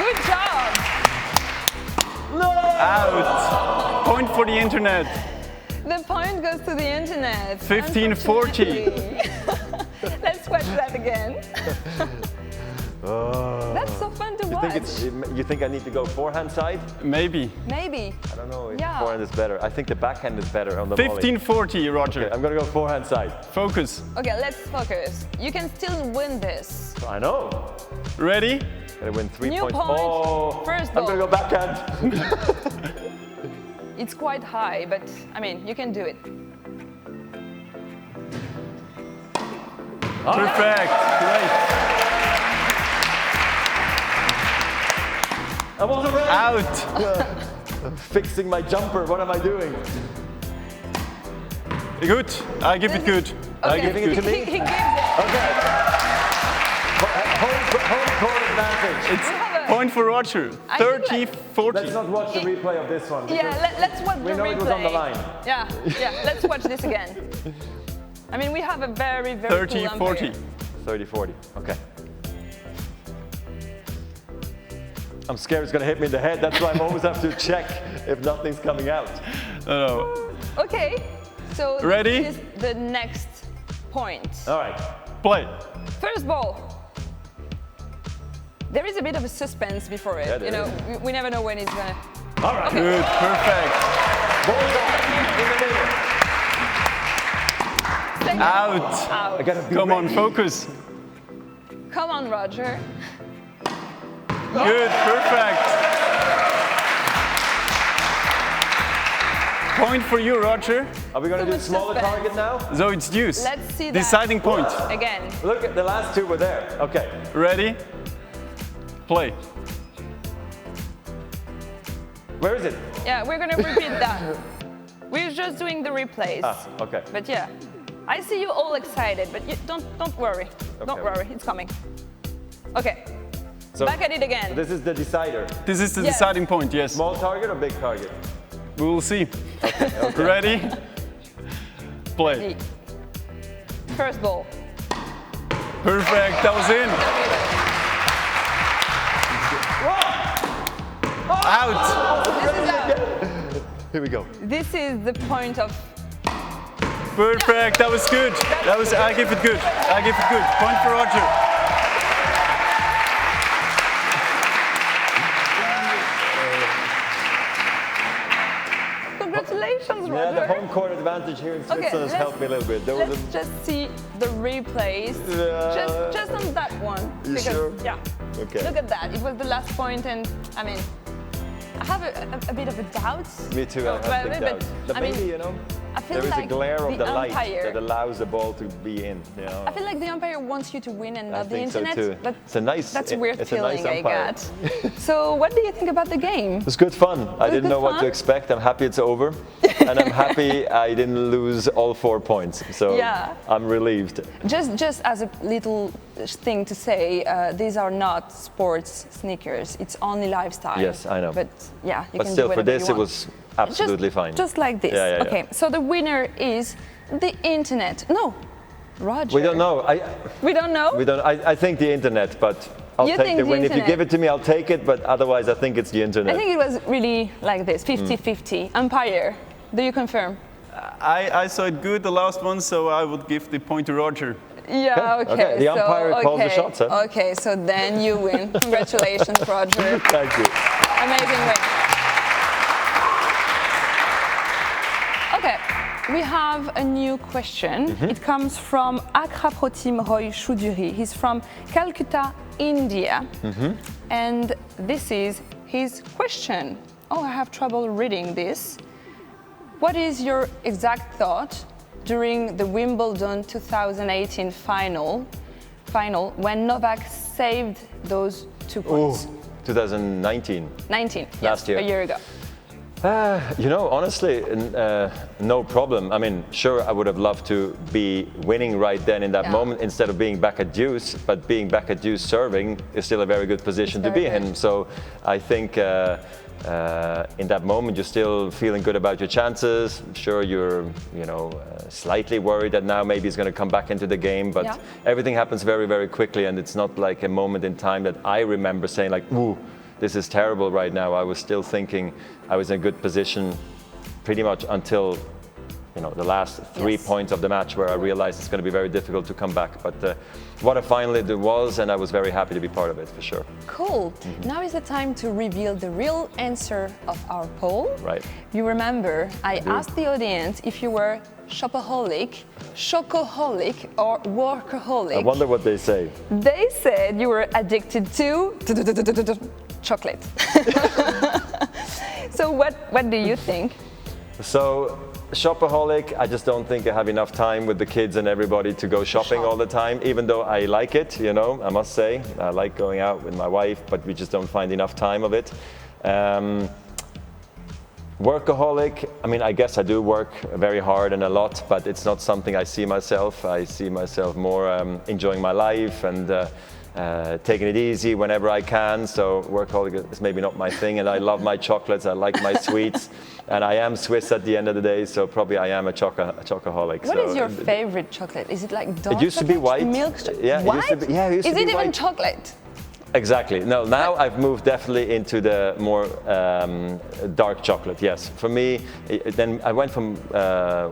Good job. Out. Point for the internet. The point goes to the internet. 15-40. unfortunately. Let's watch that again. That's so fun to watch. You think I need to go forehand side? Maybe. Maybe. I don't know if Yeah. forehand is better. I think the backhand is better on the volley. 15-40, Roger. Okay, I'm gonna go forehand side. Focus. Okay, let's focus. You can still win this. I know. Ready? Gotta win 3 New points. point. Oh, First I'm gonna go ball. backhand. It's quite high, but I mean, you can do it. Perfect. Great. I wasn't ready. Out. I'm fixing my jumper. What am I doing? Good. I give it good. I give giving it it to good. me? He gives it. Okay. Home court advantage. We have Point for Roger. I think 30-40. Let's not watch the replay of this one. Yeah, let's watch the replay. We know it was on the line. Yeah, let's watch this again. I mean, we have a very, very cool umpire. 30-40. 30-40, okay. I'm scared it's gonna hit me in the head. That's why I always have to check if nothing's coming out. No. Okay, so Ready? this is the next point. All right. Play. First ball. There is a bit of a suspense before it. Yeah, there you know, is. we never know when it's gonna. All right. Good, perfect. In the middle. Second Out. Out. I gotta be Come on, ready. focus. Come on, Roger. Good, perfect. Point for you, Roger. Are we gonna do much smaller suspense. target now? So it's deuce. Let's see that. Deciding point. Again. Look at the last two were there. Okay. Ready? Play. Where is it? Yeah, we're gonna repeat that. We're just doing the replays. Okay. But yeah, I see you all excited, but you don't worry. Don't Okay. worry, it's coming. Okay. So Back at it again. this is the decider. This is the Yes. deciding point, yes. Small target or big target? We will see. Ready? Play. First ball. Perfect, that was in. Out. This is out. Here we go. This is the point of. Perfect, that was good. That was, I give it good. I give it good. Point for Roger. Congratulations, Yeah, the Roger. home court advantage here in Switzerland has helped me a little bit. There was Let's just see the replays. Just on that one. You sure? Yeah. Okay. Look at that. It was the last point, and I mean, I have a bit of a doubt. Me too, I Well, have big but, doubts. But I mean, maybe, you know, I feel there is like a glare of the light umpire, that allows the ball to be in. You know? I feel like the umpire wants you to win and I not the think so internet. too. But It's a nice- that's a weird it's a nice feeling I umpire. got. So, what do you think about the game? It was good fun. I didn't good know what fun? to expect. I'm happy it's over. And I'm happy I didn't lose all 4 points. So Yeah. I'm relieved. Just as a little thing to say, these are not sports sneakers. It's only lifestyle. Yes, I know. But yeah, you But can still, do for whatever this, you it want. was absolutely fine. Just like this. Yeah, yeah, yeah. Okay, so the winner is the internet. No, Roger. We don't know. We don't know? We don't. I think the internet, but I'll You take think the the win. If you internet? give it to me, I'll take it. But otherwise, I think it's the internet. I think it was really like this, 50-50. Umpire, do you confirm? I saw it good, the last one, so I would give the point to Roger. Yeah, okay. Okay, the umpire so, called the shots, huh? Okay, so then you win. Congratulations, Roger. Thank you. Amazing win. Okay, we have a new question. It comes from Akraprotim Roy Choudhury. He's from Calcutta, India. And this is his question. Oh, I have trouble reading this. What is your exact thought during the Wimbledon 2018 final when Novak saved those 2 points? 2019. 19, Last yes, year. a year ago. You know, honestly, no problem. I mean, sure, I would have loved to be winning right then in that Yeah. moment instead of being back at deuce. But being back at deuce serving is still a very good position to very be in. good. So I think in that moment you're still feeling good about your chances. Sure, you're slightly worried that now maybe he's going to come back into the game. But Yeah. everything happens very, very quickly, and it's not like a moment in time that I remember saying like, "Ooh, this is terrible right now." I was still thinking I was in a good position pretty much until the last 3 Yes. points of the match where I realized it's going to be very difficult to come back. But what a final it was, and I was very happy to be part of it for sure. Cool. Now is the time to reveal the real answer of our poll. Right. You remember, I asked the audience if you were shopaholic, chocoholic, or workaholic. I wonder what they say. They said you were addicted to chocolate. So what do you think? So, shopaholic, I just don't think I have enough time with the kids and everybody to go shopping all the time, even though I like it, I must say. I like going out with my wife, but we just don't find enough time of it. Workaholic, I mean, I guess I do work very hard and a lot, but it's not something I see myself. I see myself more enjoying my life and taking it easy whenever I can. So workaholic is maybe not my thing, and I love my chocolates. I like my sweets, and I am Swiss at the end of the day. So probably I am a chocoholic. What is your favorite chocolate? Is it like dark? It used to be white. Milk? Yeah, white? It used to is be it even white. chocolate? Exactly. No, now I've moved definitely into the more dark chocolate. Yes, for me, then I went from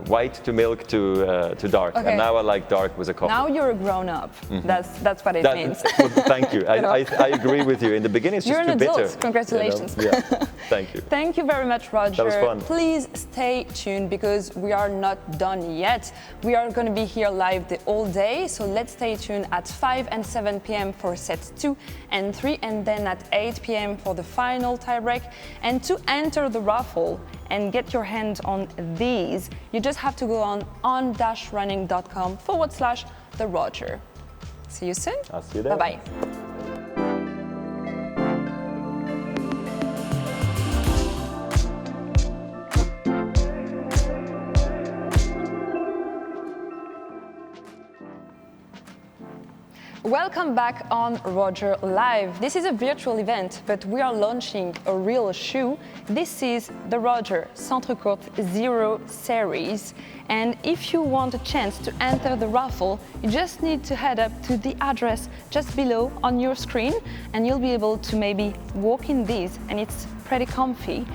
white to milk to dark, Okay. and now I like dark with a coffee. Now you're a grown-up. That's what it means. Well, thank you. I agree with you. In the beginning, it's just You're an too adult. bitter. Congratulations. You know? Yeah. Thank you. Thank you very much, Roger. That was fun. Please stay tuned because we are not done yet. We are going to be here live all day, so let's stay tuned at 5 and 7 p.m. for sets 2 and 3, and then at 8 p.m. for the final tiebreak. And to enter the raffle and get your hands on these, you just have to go on-running.com/the Roger. See you soon. I'll see you there. Bye-bye. Welcome back on Roger Live. This is a virtual event, but we are launching a real shoe. This is the Roger Centre Court Zero Series. And if you want a chance to enter the raffle, you just need to head up to the address just below on your screen, and you'll be able to maybe walk in these, and it's pretty comfy.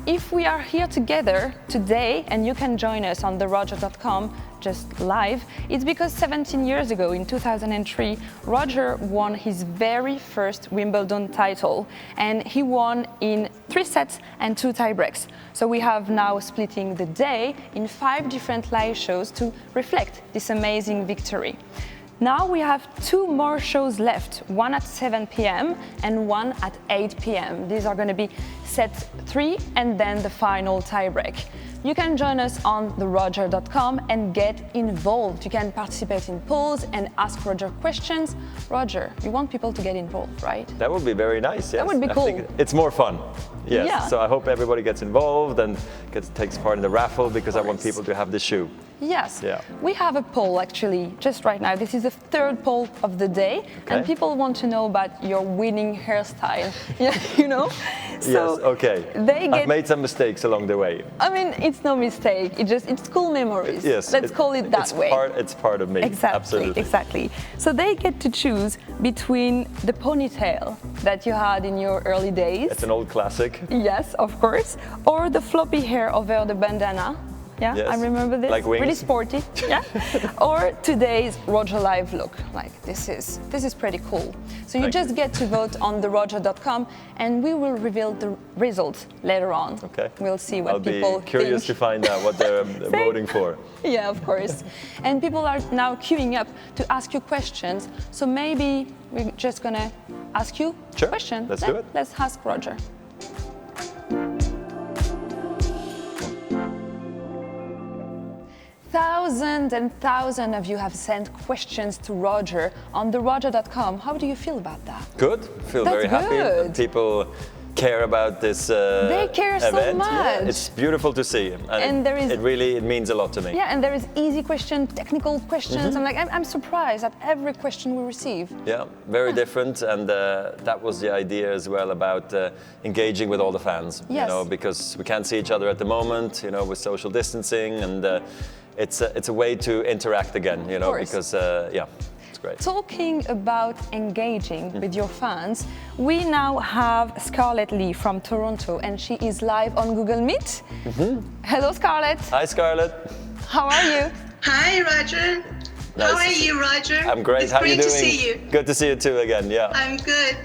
If we are here together today and you can join us on theroger.com just live, it's because 17 years ago in 2003, Roger won his very first Wimbledon title, and he won in 3 sets and 2 tiebreaks. So we have now splitting the day in 5 different live shows to reflect this amazing victory. Now we have 2 more shows left, one at 7 p.m. and one at 8 p.m. These are going to be set 3 and then the final tiebreak. You can join us on theroger.com and get involved. You can participate in polls and ask Roger questions. Roger, you want people to get involved, right? That would be very nice, yes. That would be cool. I think it's more fun. Yes. Yeah. So I hope everybody gets involved and takes part in the raffle because I want people to have the shoe. Yes. Yeah. We have a poll actually just right now. This is the 3rd poll of the day, and people want to know about your winning hairstyle. Yeah, you know? So yes, okay. I've made some mistakes along the way. I mean, it's no mistake. It's cool memories. Yes. Let's call it that way. It's part of me. Exactly. Absolutely. Exactly. So they get to choose between the ponytail that you had in your early days. It's an old classic. Yes, of course. Or the floppy hair over the bandana. Yeah, yes. I remember this. Like wings. Really sporty. Yeah. Or today's Roger Live look. Like this is pretty cool. So you just get to vote on theroger.com, and we will reveal the results later on. Okay. We'll see what I'll people be curious think. to find out what they're voting for. Yeah, of course. And people are now queuing up to ask you questions. So maybe we're just gonna ask you a question. Let's do it. Let's ask Roger. Thousands and thousands of you have sent questions to Roger on theroger.com. How do you feel about that? Good. Feel That's very happy that people care about this They care event. so much. Yeah, it's beautiful to see, and it means a lot to me. Yeah, and there is easy questions, technical questions. I'm surprised at every question we receive. Yeah, very different, and that was the idea as well about engaging with all the fans. Yes. You know, because we can't see each other at the moment. You know, with social distancing, and it's a way to interact again. You know, because it's great. Talking about engaging with your fans, we now have Scarlett Lee from Toronto, and she is live on Google Meet. Hello, Scarlett. Hi, Scarlett. How are you? Hi, Roger. How are you, Roger? I'm great. It's How are you great doing? to see you. Good to see you too again. Yeah. I'm good.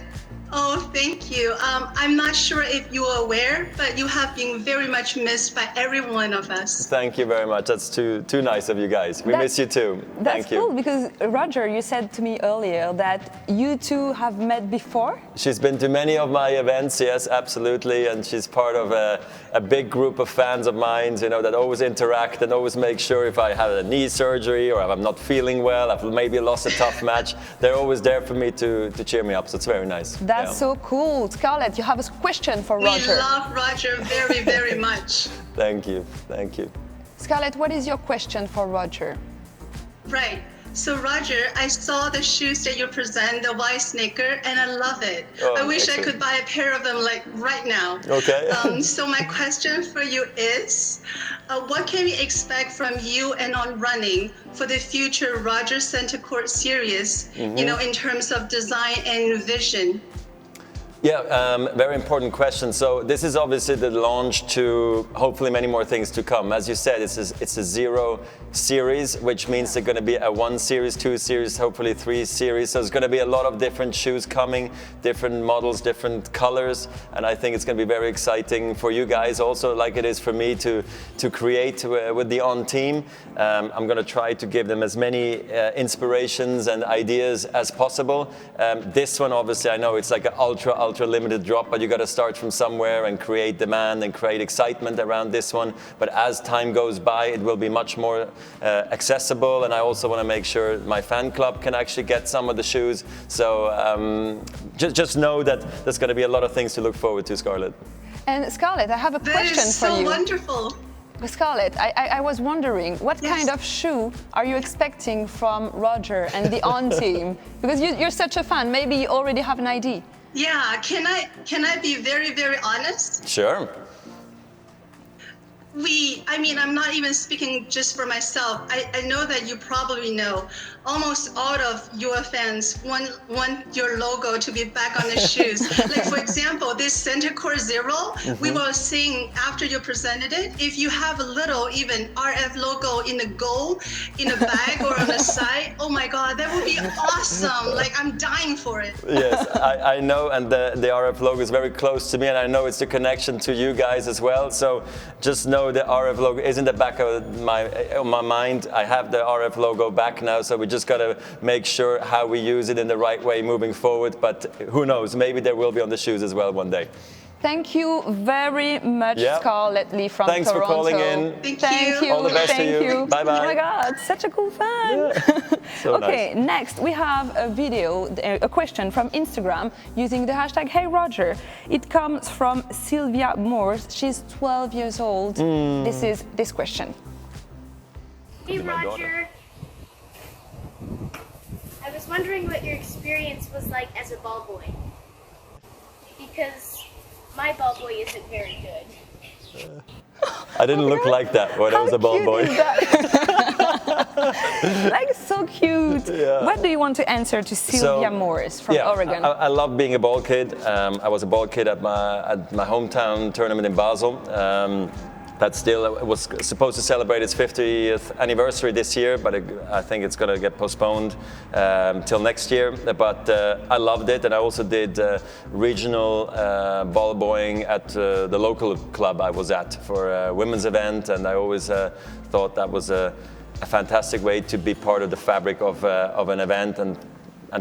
Oh, thank you. I'm not sure if you are aware, but you have been very much missed by every one of us. Thank you very much. That's too nice of you guys. We miss you too. That's Thank you. cool because Roger, you said to me earlier that you two have met before. She's been to many of my events, yes, absolutely, and she's part of a big group of fans of mine, you know, that always interact and always make sure if I have a knee surgery or if I'm not feeling well, I've maybe lost a tough match, they're always there for me to cheer me up. So it's very nice. That's so cool. Scarlett, you have a question for Roger. We love Roger very, very much. Thank you. Thank you. Scarlett, what is your question for Roger? Right. So Roger, I saw the shoes that you present, the white sneaker, and I love it. Oh, I wish excellent. I could buy a pair of them like right now. Okay. So my question for you is, what can we expect from you and on running for the future Roger Center Court series, in terms of design and vision? Yeah, very important question. So this is obviously the launch to hopefully many more things to come. As you said, it's a 0 series, which means there's going to be a 1 series, 2 series, hopefully 3 series. So there's going to be a lot of different shoes coming, different models, different colors, and I think it's going to be very exciting for you guys also, like it is for me to create with the On team. I'm going to try to give them as many inspirations and ideas as possible. This one, obviously, I know it's like an ultra limited drop, but you got to start from somewhere and create demand and create excitement around this one. But as time goes by, it will be much more accessible, and I also want to make sure my fan club can actually get some of the shoes. So just know that there's going to be a lot of things to look forward to, Scarlett. And Scarlett, I have a question That is for so you. wonderful. Scarlett, I was wondering, what Yes. kind of shoe are you expecting from Roger and the On team? Because you're such a fan, maybe you already have an idea. Yeah, can I be very, very honest? Sure. I'm not even speaking just for myself. I know that you probably know almost all of your fans want your logo to be back on the shoes. Like, for example, this Center Court Zero, we were seeing after you presented it, if you have a little even RF logo in the goal, in a bag or on the side, oh my God, that would be awesome. Like, I'm dying for it. Yes, I know, and the RF logo is very close to me, and I know it's the connection to you guys as well. So just know the RF logo is in the back of my mind. I have the RF logo back now, so we just got to make sure how we use it in the right way moving forward. But who knows, maybe there will be on the shoes as well one day. Thank you very much, Yeah. Scarlett Lee from Thanks Toronto. for calling in. Thank you. All the best to Thank you. Bye-bye. Oh my God, such a cool fan. Yeah. So Okay, nice. next we have a video, a question from Instagram using the hashtag #HeyRoger. It comes from Sylvia Morse. She's 12 years old. This is this question. Hey my daughter. Roger, I was wondering what your experience was like as a ball boy. Because my ball boy isn't very good. I didn't look like that when I was a ball boy. Like, so cute. Yeah. What do you want to answer to Sylvia Morris from Oregon? I love being a ball kid. I was a ball kid at my hometown tournament in Basel. That still was supposed to celebrate its 50th anniversary this year, but I think it's going to get postponed till next year. But I loved it, and I also did regional ball boying at the local club I was at for a women's event, and I always thought that was a fantastic way to be part of the fabric of an event and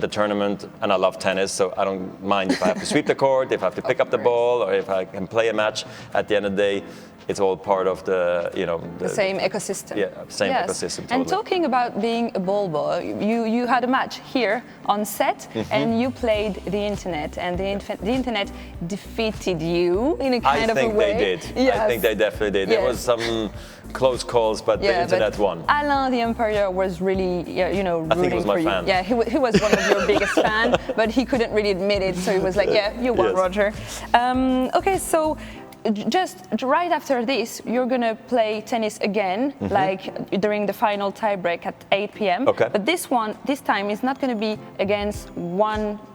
the tournament. And I love tennis, so I don't mind if I have to sweep the court, if I have to pick up the ball, or if I can play a match. At the end of the day, it's all part of the same ecosystem. Yeah, same ecosystem. Totally. And talking about being a ball boy, you had a match here on set, and you played the internet, and the internet defeated you in a kind of a way. I think they did. Yes. I think they definitely did. Yes. There was some close calls, but the internet won. Alain, the umpire, was really, rooting I think he was my for you. fan. Yeah, he was one of your biggest fans, but he couldn't really admit it, so he was like, yeah, you won, Yes. Roger. Okay, so just right after this, you're gonna play tennis again, like during the final tiebreak at 8 p.m. Okay. But this time is not gonna be against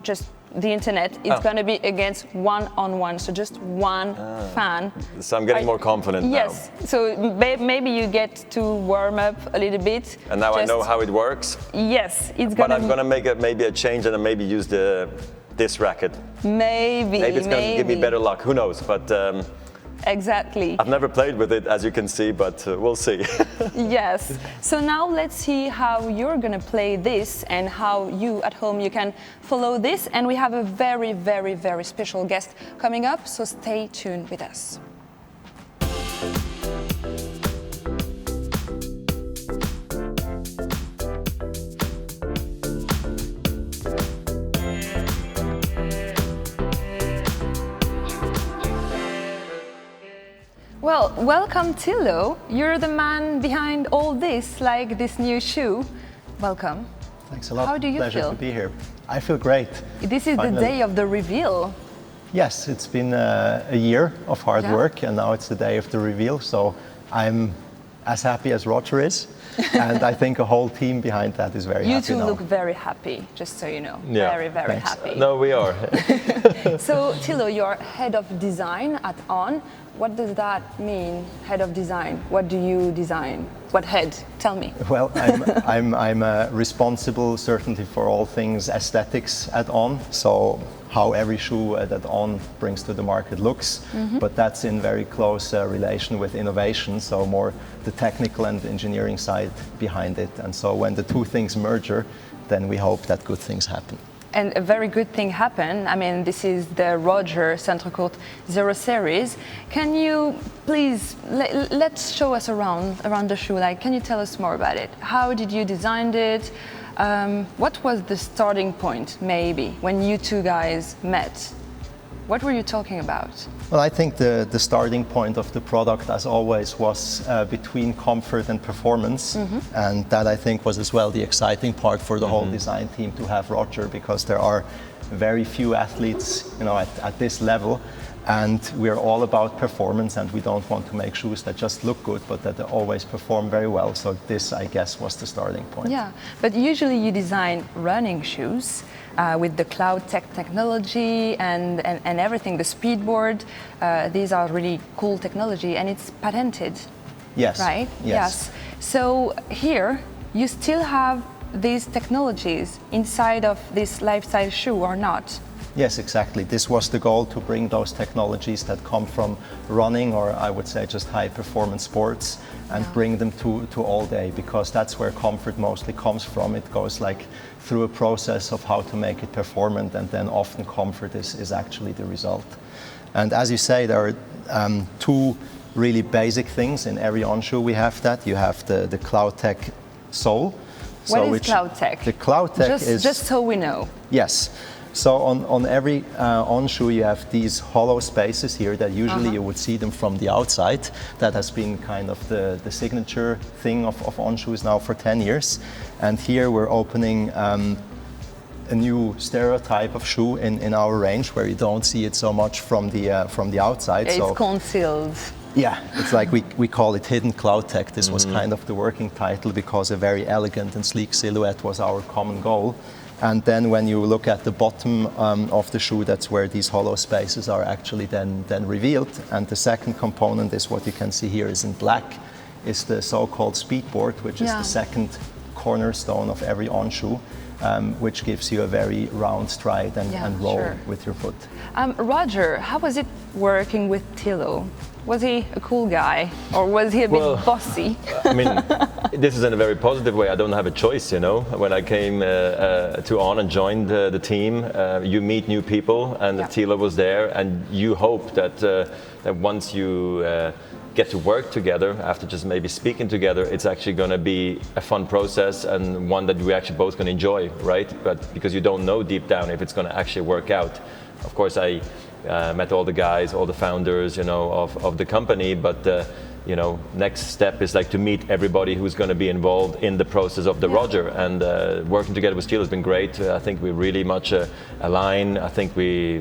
just the internet. It's gonna be against one-on-one, so just one fan. So I'm getting more confident now. Yes, so maybe you get to warm up a little bit. And now I know how it works. Yes, it's But gonna. I'm gonna make maybe a change and then maybe use this racket. Maybe Maybe it's gonna give me better luck. Who knows? But exactly. I've never played with it, as you can see, but we'll see. Yes. So now let's see how you're gonna play this and how you at home you can follow this. And we have a very, very, very special guest coming up. So stay tuned with us. Well, welcome Tillo. You're the man behind all this, like this new shoe. welcome. Thanks a lot. How do you Pleasure feel? to be here. I feel great. This is Finally. the day of the reveal. Yes, it's been a year of hard Yeah. work, and now it's the day of the reveal. So I'm as happy as Roger is, and I think a whole team behind that is very You happy two now. look very happy, just so you know. Yeah. Very, very Thanks. happy. No, we are. So, Thilo, you're head of design at On. What does that mean, head of design? What do you design? What head? Tell me. Well, I'm responsible certainly for all things aesthetics at On. So how every shoe that On brings to the market looks, but that's in very close relation with innovation. So more the technical and engineering side behind it. And so when the two things merge, then we hope that good things happen. And a very good thing happened. I mean, this is the Roger Centre Court Zero series. Can you please let's show us around the shoe? Like, can you tell us more about it? How did you design it? What was the starting point, maybe, when you two guys met? What were you talking about? Well, I think the starting point of the product, as always, was between comfort and performance. And that, I think, was as well the exciting part for the whole design team to have Roger, because there are very few athletes, at this level. And we're all about performance, and we don't want to make shoes that just look good, but that always perform very well. So this, I guess, was the starting point. Yeah, but usually you design running shoes with the cloud technology and everything, the speedboard. These are really cool technology, and it's patented. Yes. Right? Yes. So here, you still have these technologies inside of this lifestyle shoe or not? Yes, exactly. This was the goal, to bring those technologies that come from running, or I would say just high performance sports, and bring them to all day, because that's where comfort mostly comes from. It goes like through a process of how to make it performant, and then often comfort is actually the result. And as you say, there are two really basic things in every On shoe. We have that. You have the CloudTech sole. What is CloudTech? The CloudTech is... Just so we know. Yes. So on every On shoe you have these hollow spaces here that usually you would see them from the outside. That has been kind of the signature thing of On shoes now for 10 years. And here we're opening a new stereotype of shoe in our range, where you don't see it so much from the outside. It's concealed. Yeah, it's like we call it hidden CloudTech. This was kind of the working title, because a very elegant and sleek silhouette was our common goal. And then when you look at the bottom of the shoe, that's where these hollow spaces are actually then revealed. And the second component is what you can see here is in black, is the so-called speedboard, which is the second cornerstone of every On shoe, which gives you a very round stride and roll with your foot. Roger, how was it working with Thilo? Was he a cool guy, or was he a bit bossy? I mean, this is in a very positive way. I don't have a choice, When I came to On and joined the team, you meet new people, and Thilo was there, and you hope that once you get to work together, after just maybe speaking together, it's actually going to be a fun process, and one that we actually both going to enjoy, right? But because you don't know deep down if it's going to actually work out. Of course, I met all the guys, all the founders, of the company, but next step is like to meet everybody who's going to be involved in the process of the Roger, and working together with Thilo has been great. I think we really much align. I think we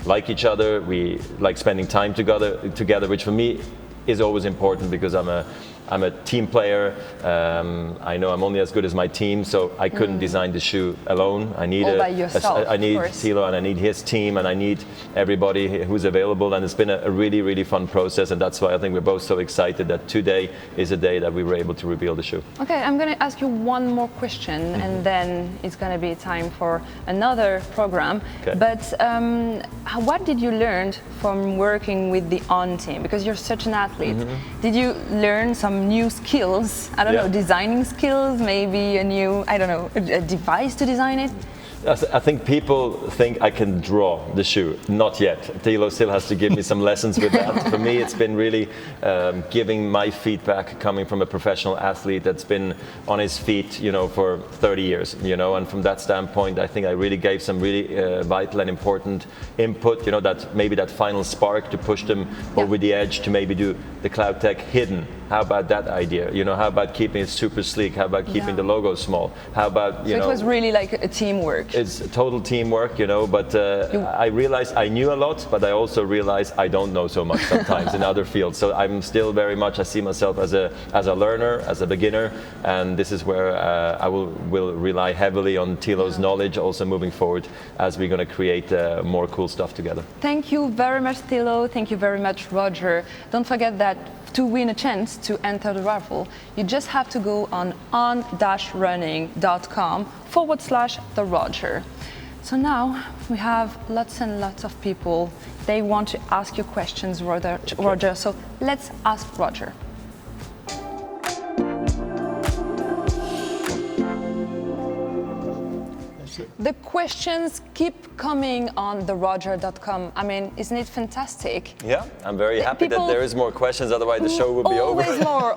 like each other. We like spending time together, which for me is always important, because I'm a team player. I know I'm only as good as my team, so I couldn't design the shoe alone. I need I need Thilo, and I need his team, and I need everybody who's available. And it's been a really, really fun process, and that's why I think we're both so excited that today is a day that we were able to reveal the shoe. Okay, I'm going to ask you one more question, and then it's going to be time for another program. Okay. But what did you learn from working with the On team? Because you're such an athlete. Did you learn some new skills? I don't know, designing skills, maybe a new, a device to design it? I think people think I can draw the shoe. Not yet. Thilo still has to give me some lessons with that. For me, it's been really giving my feedback coming from a professional athlete that's been on his feet, for 30 years, and from that standpoint, I think I really gave some really vital and important input, that maybe that final spark to push them over the edge to maybe do the CloudTech hidden How about that idea? You know, how about keeping it super sleek? How about keeping the logo small? How about, you know... So it was really like a teamwork. It's total teamwork, you know, but I realized I knew a lot, but I also realized I don't know so much sometimes in other fields. So I'm still very much, I see myself as a learner, as a beginner, and this is where I will rely heavily on Thilo's knowledge also moving forward as we're going to create more cool stuff together. Thank you very much, Thilo. Thank you very much, Roger. Don't forget that to win a chance to enter the raffle, you just have to go on on-running.com/the Roger. So now we have lots and lots of people. They want to ask you questions, Roger. So let's ask Roger. The questions keep coming on theroger.com. I mean, isn't it fantastic? Yeah, I'm very happy that there is more questions, otherwise the show will be over.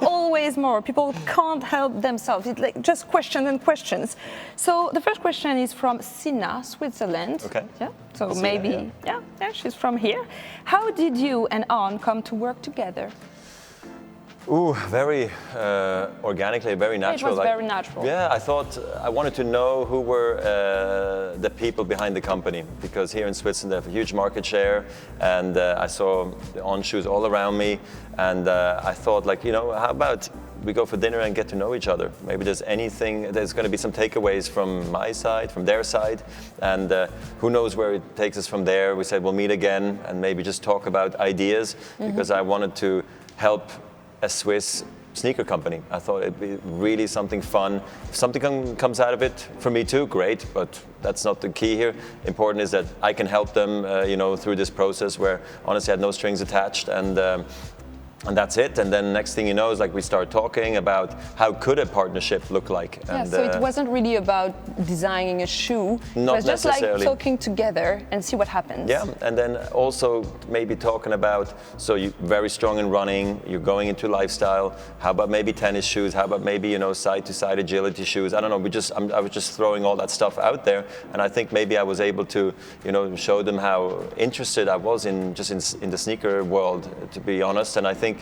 Always more. People can't help themselves. It's like just questions and questions. So the first question is from Sina, Switzerland. Okay. Yeah. So maybe, yeah, she's from here. How did you and On come to work together? Ooh, very organically, very natural. It was very natural. Yeah, I thought I wanted to know who were the people behind the company, because here in Switzerland they have a huge market share, and I saw the On shoes all around me, and I thought, like, you know, how about we go for dinner and get to know each other? Maybe there's going to be some takeaways from my side, from their side, and who knows where it takes us from there. We said we'll meet again and maybe just talk about ideas, because I wanted to help a Swiss sneaker company. I thought it'd be really something fun. If something comes out of it for me too, great, but that's not the key here. Important is that I can help them, you know, through this process where honestly I had no strings attached, and that's it. And then next thing you know is like we start talking about how could a partnership look like. Yeah, and, so it wasn't really about designing a shoe. It was just like talking together and see what happens. Yeah, and then also maybe talking about, so you're very strong in running, you're going into lifestyle. How about maybe tennis shoes? How about maybe, you know, side-to-side agility shoes? I don't know. I was just throwing all that stuff out there, and I think maybe I was able to, you know, show them how interested I was in the sneaker world, to be honest. And I think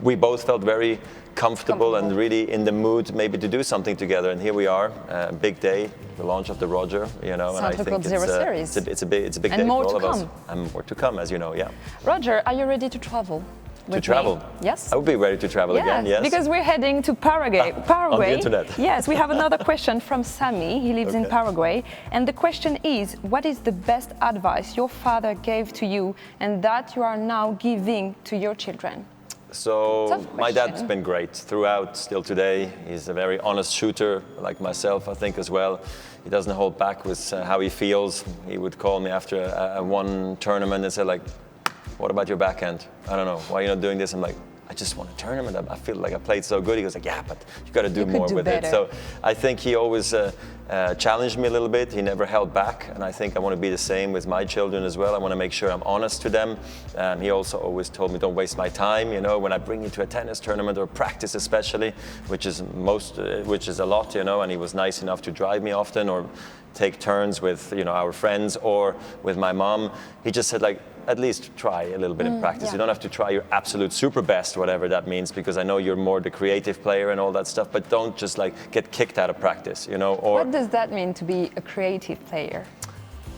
we both felt very comfortable and really in the mood maybe to do something together, and here we are, big day, the launch of the Roger, you know, and I think it's a big day for all of us. And more to come, as you know, yeah. Roger, are you ready to travel? To travel? Yes. I would be ready to travel again, yes. Because we're heading to Paraguay. On the internet. Yes, we have another question from Sami. He lives in Paraguay. And the question is, what is the best advice your father gave to you and that you are now giving to your children? So my dad's been great throughout, still today. He's a very honest shooter, like myself, I think, as well. He doesn't hold back with how he feels. He would call me after one tournament and say, like, what about your backhand? I don't know, why are you not doing this? I'm like, I just won a tournament. I feel like I played so good. He goes like, yeah, but you got to do more with it. So I think he always challenged me a little bit. He never held back, and I think I want to be the same with my children as well. I want to make sure I'm honest to them. He also always told me, don't waste my time. You know, when I bring you to a tennis tournament or practice, especially, which is a lot, you know. And he was nice enough to drive me often or take turns with, you know, our friends or with my mom. He just said, like, at least try a little bit in practice. You don't have to try your absolute super best, whatever that means, because I know you're more the creative player and all that stuff, but don't just like get kicked out of practice, you know. Or what does that mean to be a creative player?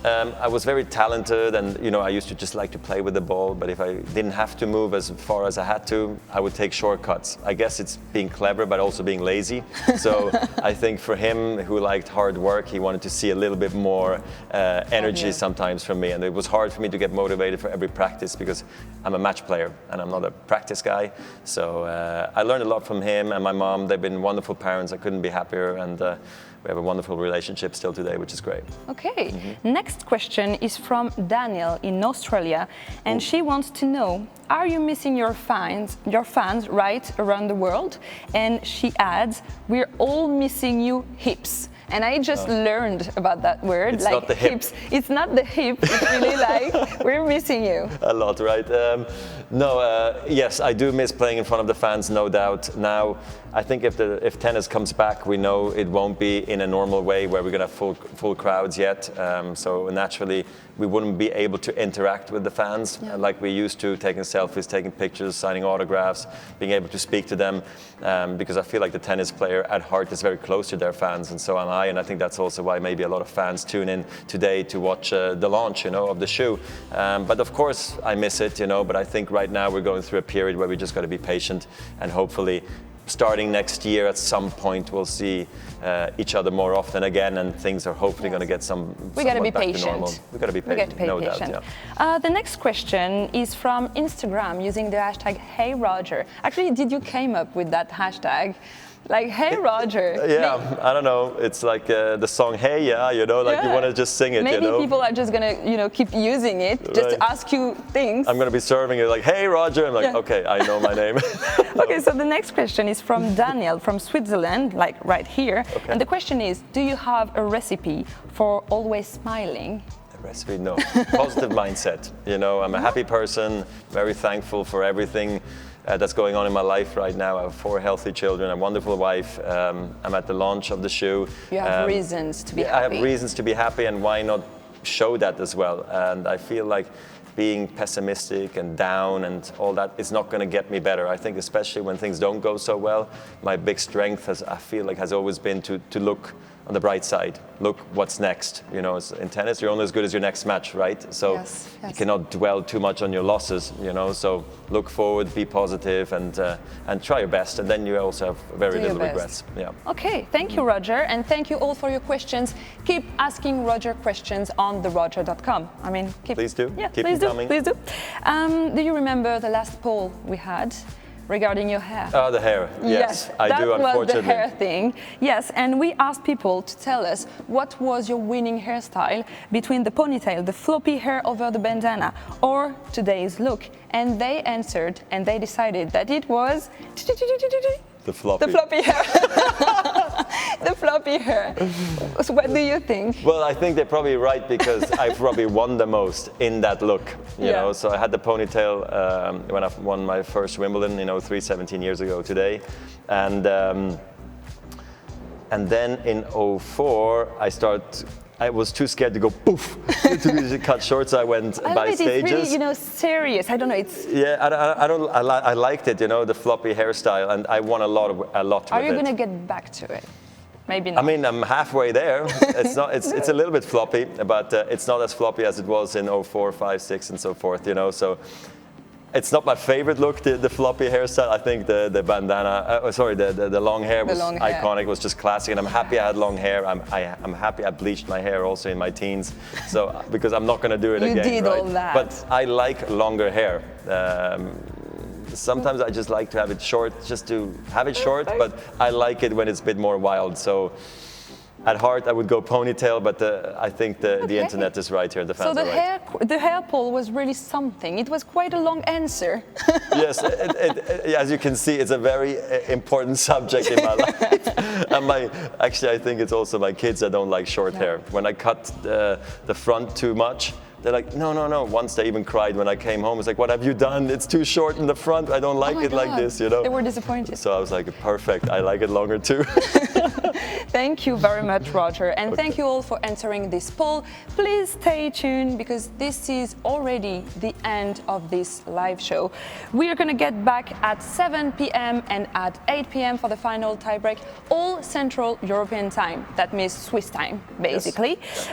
I was very talented, and you know, I used to just like to play with the ball, but if I didn't have to move as far as I had to, I would take shortcuts. I guess it's being clever, but also being lazy. So I think for him, who liked hard work, he wanted to see a little bit more energy sometimes from me, and it was hard for me to get motivated for every practice because I'm a match player and I'm not a practice guy. So I learned a lot from him and my mom. They've been wonderful parents. I couldn't be happier, and we have a wonderful relationship still today, which is great. Okay, next question is from Daniel in Australia, and she wants to know, are you missing your fans right around the world? And she adds, we're all missing you hips. And I just learned about that word, it's like not the hip. hips. It's not the hip, it's really like We're missing you. A lot, right? Yes, I do miss playing in front of the fans, no doubt. Now, I think if tennis comes back, we know it won't be in a normal way where we're going to have full crowds yet. So naturally, we wouldn't be able to interact with the fans like we used to, taking selfies, taking pictures, signing autographs, being able to speak to them. Because I feel like the tennis player at heart is very close to their fans, and so am I. And I think that's also why maybe a lot of fans tune in today to watch the launch, of the shoe. But of course, I miss it, But I think right now we're going through a period where we just got to be patient, and hopefully, starting next year, at some point, we'll see each other more often again, and things are hopefully going to get We got to be back to patient. normal. We got to be patient, no doubt. Yeah. The next question is from Instagram using the hashtag #HeyRoger. Actually, did you came up with that hashtag? Like, hey, Roger. Yeah, I don't know. It's like the song, hey, yeah, you want to just sing it, Maybe people are just going to, keep using it just to ask you things. I'm going to be serving it like, hey, Roger. I'm like, okay, I know my name. Okay, so the next question is from Daniel from Switzerland, like right here. Okay. And the question is, do you have a recipe for always smiling? Recipe? No. Positive mindset. I'm a happy person, very thankful for everything that's going on in my life right now. I have 4 healthy children, a wonderful wife. I'm at the launch of the shoe. You have reasons to be happy. I have reasons to be happy, and why not show that as well? And I feel like being pessimistic and down and all that is not going to get me better. I think especially when things don't go so well, my big strength has always been to look on the bright side. Look what's next. In tennis, you're only as good as your next match, right? So you cannot dwell too much on your losses. So look forward, be positive, and try your best. And then you also have very little regrets. Yeah. Okay, thank you, Roger, and thank you all for your questions. Keep asking Roger questions on theroger.com. Please do. Yeah, keep please them coming. Please do. Do you remember the last poll we had regarding your hair? Oh, the hair. Yes, I do, unfortunately. That was the hair thing. Yes, and we asked people to tell us what was your winning hairstyle between the ponytail, the floppy hair over the bandana, or today's look. And they answered, and they decided that it was the floppy hair. The floppy hair. So what do you think? Well, I think they're probably right, because I probably won the most in that look. You know, so I had the ponytail when I won my first Wimbledon, 17 years ago today, and then in 2004 I was too scared to go poof to cut short, so I went by stages. It's really, serious. I don't know. It's I liked it, the floppy hairstyle, and I won a lot with it. Are you going to get back to it? Maybe not. I'm halfway there. It's not. It's a little bit floppy, but it's not as floppy as it was in 2004, 2005, 2006, and so forth. So it's not my favorite look, the floppy hairstyle. I think the bandana, the long hair was iconic. It was just classic, and I'm happy I had long hair. I'm happy I bleached my hair also in my teens. So because I'm not going to do it again. You did all that. But I like longer hair. Sometimes I just like to have it short, just to have it short, but I like it when it's a bit more wild. So at heart, I would go ponytail, but I think the internet is right here. The fans are right. So the hair poll was really something. It was quite a long answer. Yes, as you can see, it's a very important subject in my life. And actually, I think it's also my kids that don't like short hair. When I cut the front too much, they're like, no. Once they even cried when I came home. It's like, what have you done? It's too short in the front. I don't like it like this, They were disappointed. So I was like, perfect. I like it longer too. Thank you very much, Roger. And thank you all for answering this poll. Please stay tuned, because this is already the end of this live show. We are going to get back at 7 p.m. and at 8 p.m. for the final tiebreak, all Central European time. That means Swiss time, basically. Yes.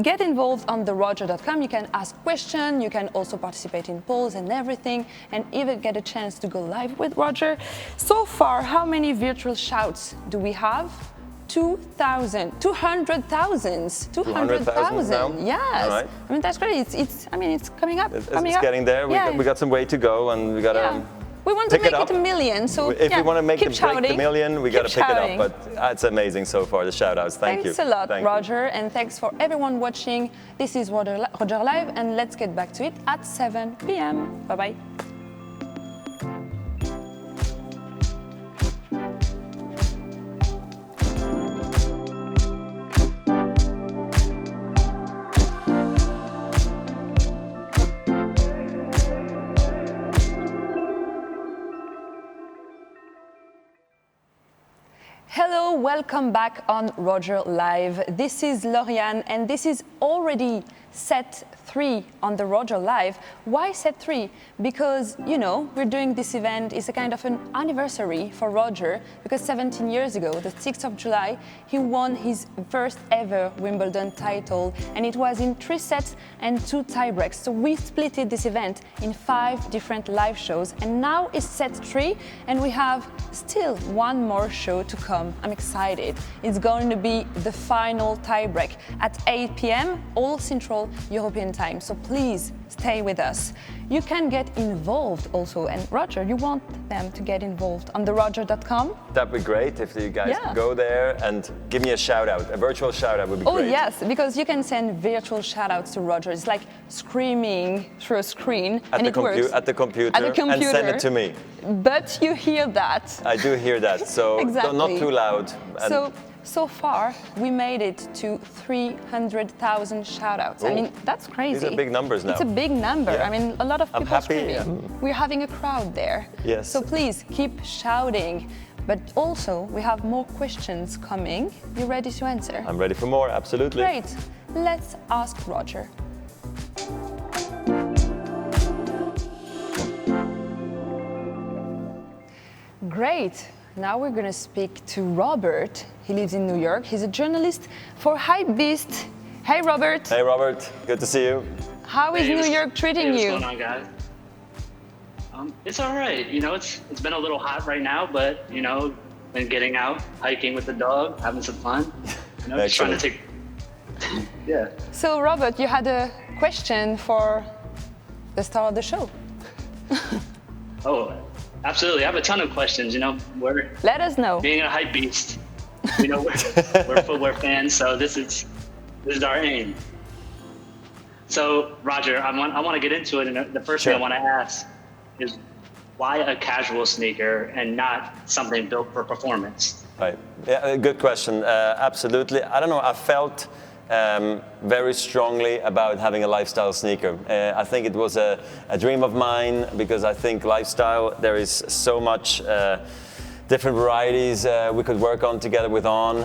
Get involved on theroger.com. You can ask questions, you can also participate in polls and everything, and even get a chance to go live with Roger. So far, how many virtual shouts do we have? 200,000. 200,000. Yes. Right. That's great. It's coming up. It's getting there. We got some way to go, and we got to. We want to make it a million, so if we want to make break the million, we got to pick it up. But it's amazing so far, the shout-outs. Thank you. Thanks a lot, Roger, and thanks for everyone watching. This is Roger Live, and let's get back to it at 7 p.m. Bye-bye. welcome back on Roger Live. This is Lauriane, and this is already set 3 on the Roger Live. Why set 3? Because, you know, we're doing this event, it's a kind of an anniversary for Roger, because 17 years ago, the 6th of July, he won his first ever Wimbledon title, and it was in 3 sets and 2 tiebreaks. So we splitted this event in 5 different live shows, and now it's set 3, and we have still 1 more show to come. I'm excited. It's going to be the final tiebreak at 8 p.m. all Central European time. So please stay with us. You can get involved also, and Roger, you want them to get involved on theroger.com? That'd be great if you guys go there and give me a shout out. A virtual shout out would be great. Oh yes, because you can send virtual shout outs to Roger. It's like screaming through a screen, and it works. At the computer, and send it to me. But you hear that. I do hear that, so exactly. Not too loud. So far, we made it to 300,000 shout-outs. I mean, that's crazy. These are big numbers now. It's a big number. Yeah. I mean, a lot of people screaming. Yeah. We're having a crowd there. Yes. So please, keep shouting. But also, we have more questions coming. You ready to answer? I'm ready for more, absolutely. Great. Let's ask Roger. Great. Now we're going to speak to Robert. He lives in New York. He's a journalist for Hypebeast. Hey, Robert. Hey, Robert. Good to see you. How is New York treating you? What's going on, guys? It's all right. You know, it's been a little hot right now, but, you know, been getting out, hiking with the dog, having some fun. You know, just trying to take... Yeah. So, Robert, you had a question for the star of the show. Oh, absolutely. I have a ton of questions. You know, let us know. Being a hype beast, you know, we're footwear fans, so this is our aim. So, Roger, I want to get into it, and the first thing I want to ask is why a casual sneaker and not something built for performance? Right. Yeah, good question. Absolutely. I don't know. I felt very strongly about having a lifestyle sneaker. I think it was a dream of mine because I think lifestyle, there is so much different varieties we could work on together with On.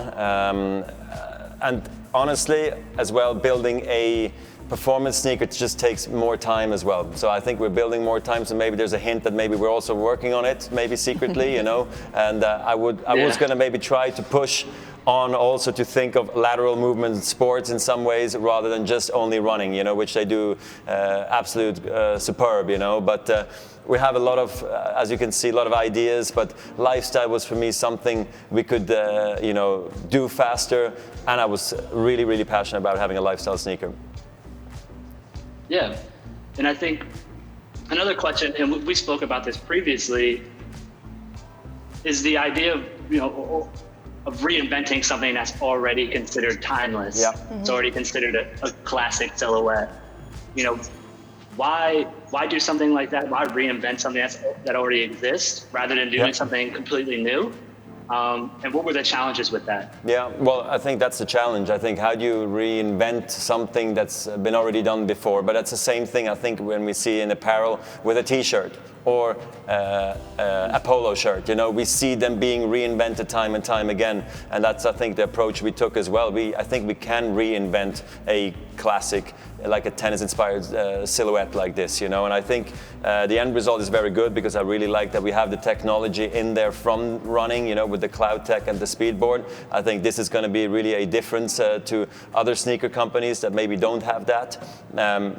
And honestly, as well, building a performance sneaker just takes more time as well. So I think we're building more time, so maybe there's a hint that maybe we're also working on it, maybe secretly, you know. And I was going to maybe try to push On also to think of lateral movement sports in some ways rather than just only running, you know, which they do absolute superb, you know. But we have a lot of, as you can see, a lot of ideas, but lifestyle was for me something we could, you know, do faster. And I was really, really passionate about having a lifestyle sneaker. Yeah, and I think another question, and we spoke about this previously, is the idea of, you know, of reinventing something that's already considered timeless. Yeah. It's already considered a classic silhouette. You know, why do something like that? Why reinvent something that already exists rather than doing something completely new? And what were the challenges with that? Yeah, well, I think that's the challenge. I think how do you reinvent something that's been already done before? But that's the same thing, I think, when we see in apparel with a t-shirt or a polo shirt. You know, we see them being reinvented time and time again. And that's, I think, the approach we took as well. I think we can reinvent a classic, like a tennis-inspired silhouette like this, you know. And I think the end result is very good because I really like that we have the technology in there from running, you know, with the Cloud Tech and the Speedboard. I think this is going to be really a difference to other sneaker companies that maybe don't have that.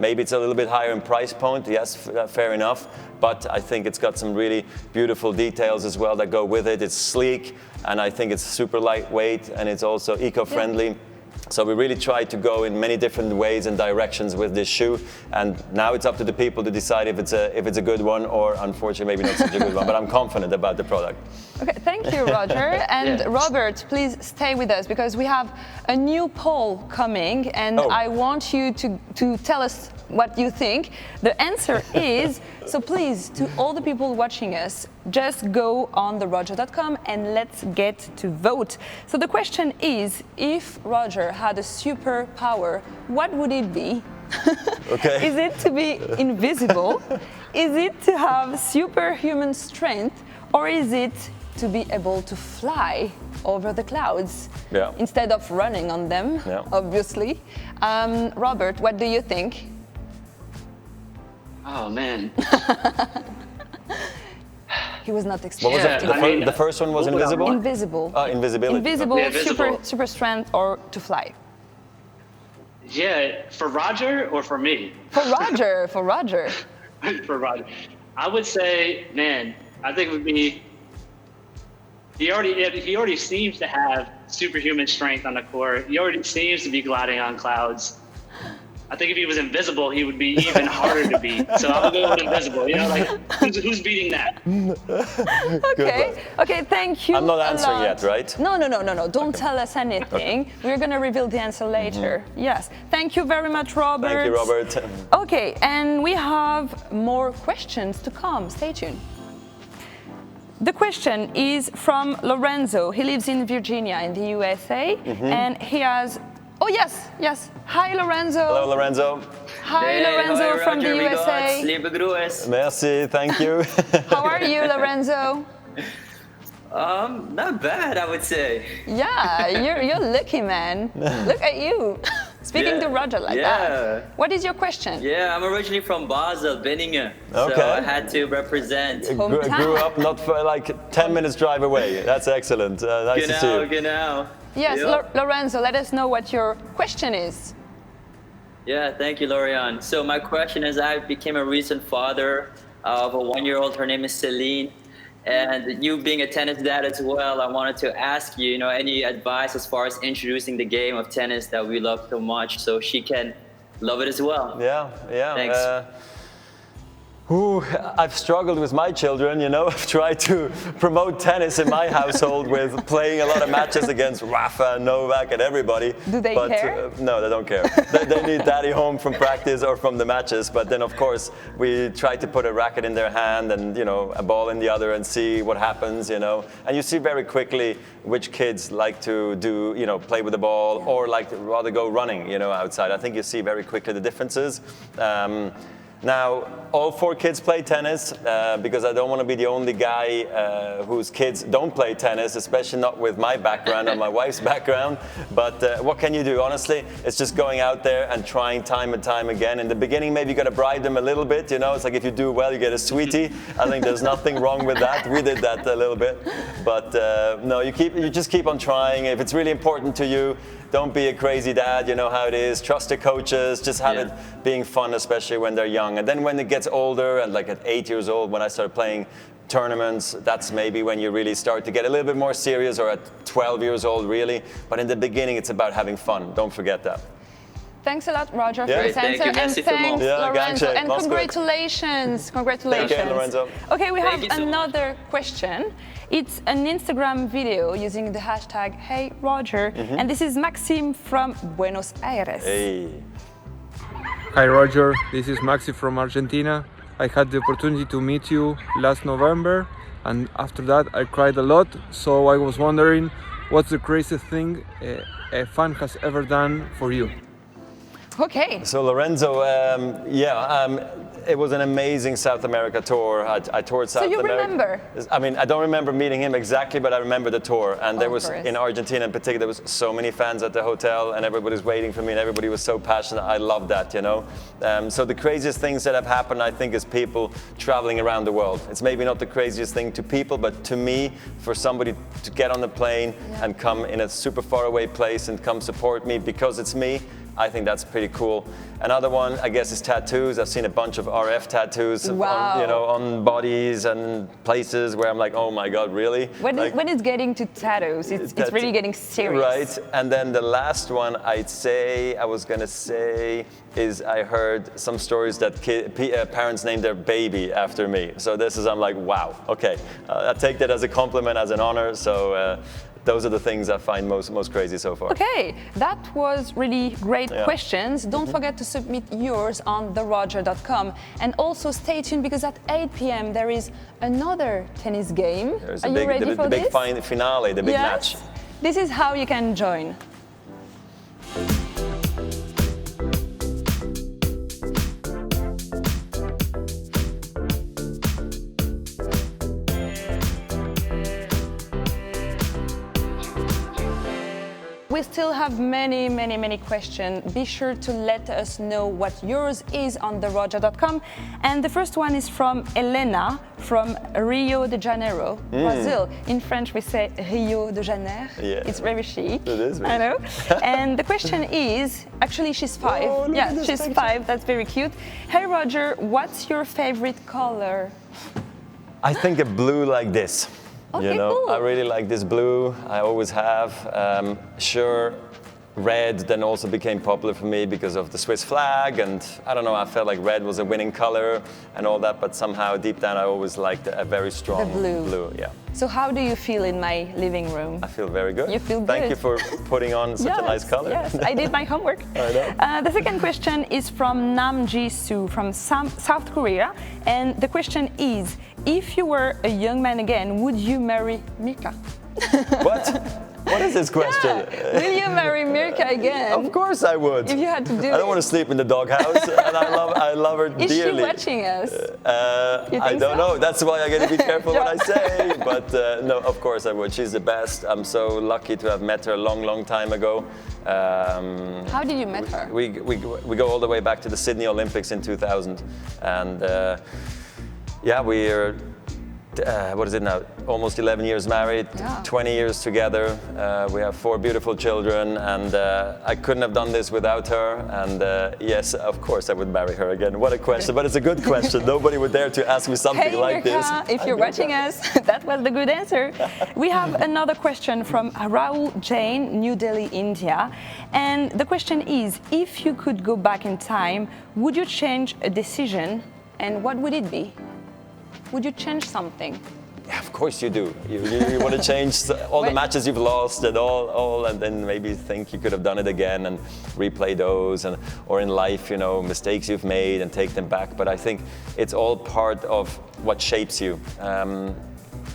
Maybe it's a little bit higher in price point, yes, fair enough. But I think it's got some really beautiful details as well that go with it. It's sleek, and I think it's super lightweight, and it's also eco-friendly. Yeah. So we really try to go in many different ways and directions with this shoe, and now it's up to the people to decide if it's a good one or, unfortunately, maybe not such a good one. But I'm confident about the product. Okay, thank you, Roger. And Robert, please stay with us because we have a new poll coming, and I want you to tell us what you think. The answer is, so please, to all the people watching us, just go on theroger.com and let's get to vote. So the question is, if Roger had a superpower, what would it be? Okay. Is it to be invisible? Is it to have superhuman strength? Or is it to be able to fly? over the clouds Yeah. instead of running on them, Yeah. obviously. Robert, what do you think? Oh man. He was not What was expecting. it? The first one was moving on. invisible? Invisible. Oh, invisibility. Invisible, Yeah, invisible. super strength, or to fly. Yeah, for Roger or for me? For Roger, for Roger. For Roger. I would say, man, I think it would be. He already seems to have superhuman strength on the court. He already seems to be gliding on clouds. I think if he was invisible, he would be even harder to beat. So I would go with invisible. You know, like who's beating that? Okay, thank you. I'm not a answering lot. yet, right? No. Don't tell us anything. We're going to reveal the answer later. Yes. Thank you very much, Robert. Thank you, Robert. Okay, and we have more questions to come. Stay tuned. The question is from Lorenzo. He lives in Virginia in the USA, and he has. Oh yes. Hi, Lorenzo. Hello, Lorenzo. Hi, Lorenzo from the USA. Liebe Grüße. Merci, thank you. How are you, Lorenzo? Not bad, I would say. Yeah, you're lucky, man. Look at you. Speaking to Roger like that. What is your question? Yeah, I'm originally from Basel, Benningen. Okay. So I had to represent. Grew up not for like 10 minutes drive away. That's excellent. Nice to see you. Genau. Yes, Lorenzo, let us know what your question is. Yeah, thank you, Lorian. So my question is, I became a recent father of a 1-year-old. Her name is Celine. And you being a tennis dad as well, I wanted to ask you, any advice as far as introducing the game of tennis that we love so much so she can love it as well. Yeah. Thanks. I've struggled with my children, I've tried to promote tennis in my household with playing a lot of matches against Rafa, Novak, and everybody. Do they care? No, they don't care. they need daddy home from practice or from the matches. But then, of course, we try to put a racket in their hand and, a ball in the other and see what happens, And you see very quickly which kids like to do, play with the ball or like to rather go running, outside. I think you see very quickly the differences. Now, all 4 kids play tennis because I don't want to be the only guy whose kids don't play tennis, especially not with my background or my wife's background. But what can you do? Honestly, it's just going out there and trying time and time again. In the beginning, maybe you got to bribe them a little bit. It's like if you do well, you get a sweetie. I think there's nothing wrong with that. We did that a little bit. But no, you just keep on trying. If it's really important to you, don't be a crazy dad, you know how it is. Trust the coaches, just have it being fun, especially when they're young. And then when it gets older, and like at 8 years old, when I started playing tournaments, that's maybe when you really start to get a little bit more serious, or at 12 years old, really. But in the beginning, it's about having fun. Don't forget that. Thanks a lot, Roger, for this thank answer. you. And thanks, Lorenzo. Ganche. And congratulations. Congratulations. Thank you, Lorenzo. Okay, we have you so another question. It's an Instagram video using the hashtag #HeyRoger. And this is Maxime from Buenos Aires. Hey. Hi Roger, this is Maxi from Argentina. I had the opportunity to meet you last November, and after that I cried a lot. So I was wondering, what's the craziest thing a fan has ever done for you? Okay. So Lorenzo, it was an amazing South America tour. I toured South America. So you remember? I mean, I don't remember meeting him exactly, but I remember the tour. And there was, course. in Argentina in particular, there was so many fans at the hotel, and everybody was waiting for me, and everybody was so passionate. I love that, So the craziest things that have happened, I think, is people traveling around the world. It's maybe not the craziest thing to people, but to me, for somebody to get on the plane and come in a super far away place and come support me because it's me, I think that's pretty cool. Another one, I guess, is tattoos. I've seen a bunch of RF tattoos on bodies and places where I'm like, oh my God, really? When it's getting to tattoos, it's really getting serious. Right, and then the last one I was gonna say, is I heard some stories that parents named their baby after me. So I'm like, wow, okay. I take that as a compliment, as an honor, so those are the things I find most crazy so far. Okay, that was really great questions. Don't forget to submit yours on theroger.com. And also stay tuned because at 8 p.m. there is another tennis game. Are you ready for this? The big finale, the big match. This is how you can join. we still have many questions. Be sure to let us know what yours is on theroger.com. And the first one is from Elena from Rio de Janeiro, Brazil. In French, we say Rio de Janeiro. Yeah. It's very chic. It is very I know. And the question is, actually, she's 5. Oh, yeah, she's 5. That's very cute. Hey, Roger, what's your favorite color? I think a blue like this. Okay, you know, cool. I really like this blue. I always have. Sure, red then also became popular for me because of the Swiss flag, and I don't know, I felt like red was a winning color and all that, but somehow deep down I always liked a very strong The blue. Yeah. So how do you feel in my living room? I feel very good. You feel Thank good. you for putting on such a nice color. Yes, I did my homework. I know. The second question is from Nam Ji-soo from South Korea. And the question is, if you were a young man again, would you marry Mirka? What? What is this question? Yeah. Will you marry Mirka again? Of course I would. If you had to do it. I don't want to sleep in the doghouse, and I love her Is dearly. she watching us? I don't know. That's why I got to be careful what I say. But no, of course I would. She's the best. I'm so lucky to have met her a long time ago. How did you met her? We go all the way back to the Sydney Olympics in 2000, and yeah, we're. What is it now? Almost 11 years married, 20 years together. We have 4 beautiful children, and I couldn't have done this without her. And yes, of course I would marry her again. What a question, but it's a good question. Nobody would dare to ask me something like this. If you're watching us, that was the good answer. We have another question from Rahul Jain, New Delhi, India. And the question is, if you could go back in time, would you change a decision, and what would it be? Would you change something? Yeah, of course you do. You want to change all the matches you've lost and all, and then maybe think you could have done it again and replay those, and or in life, you know, mistakes you've made and take them back. But I think it's all part of what shapes you.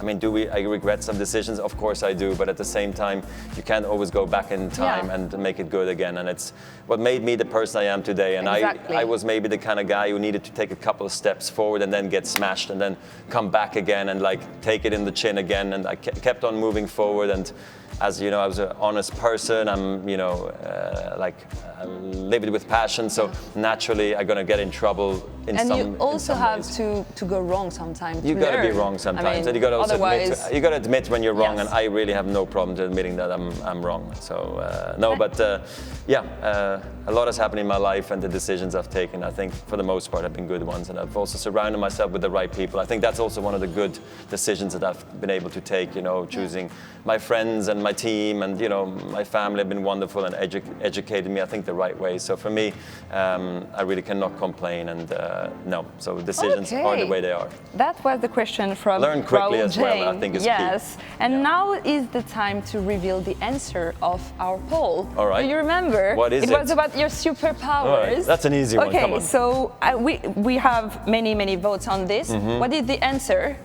I mean, I regret some decisions? Of course I do, but at the same time, you can't always go back in time and make it good again. And it's what made me the person I am today. And exactly. I was maybe the kind of guy who needed to take a couple of steps forward and then get smashed and then come back again and like take it in the chin again. And I kept on moving forward. And as you know, I was an honest person. I'm, you know, I lived with passion. So naturally, I'm gonna get in trouble in some ways. And you also have to go wrong sometimes. You gotta be wrong sometimes, I mean, and you gotta also otherwise, you gotta admit when you're wrong. Yes. And I really have no problem admitting that I'm wrong. So no, but yeah, a lot has happened in my life, and the decisions I've taken, I think for the most part, have been good ones. And I've also surrounded myself with the right people. I think that's also one of the good decisions that I've been able to take. You know, choosing my friends and my team, and you know, my family have been wonderful and educated me, I think, the right way. So for me, I really cannot complain. And no, so decisions are the way they are. That was the question from Learn quickly Raoul as well, Jane. I think is yes. key. And now is the time to reveal the answer of our poll. All right. Do you remember? What is it? It was about your superpowers. All right. That's an easy one. Okay, Come on. so we have many votes on this. What is the answer?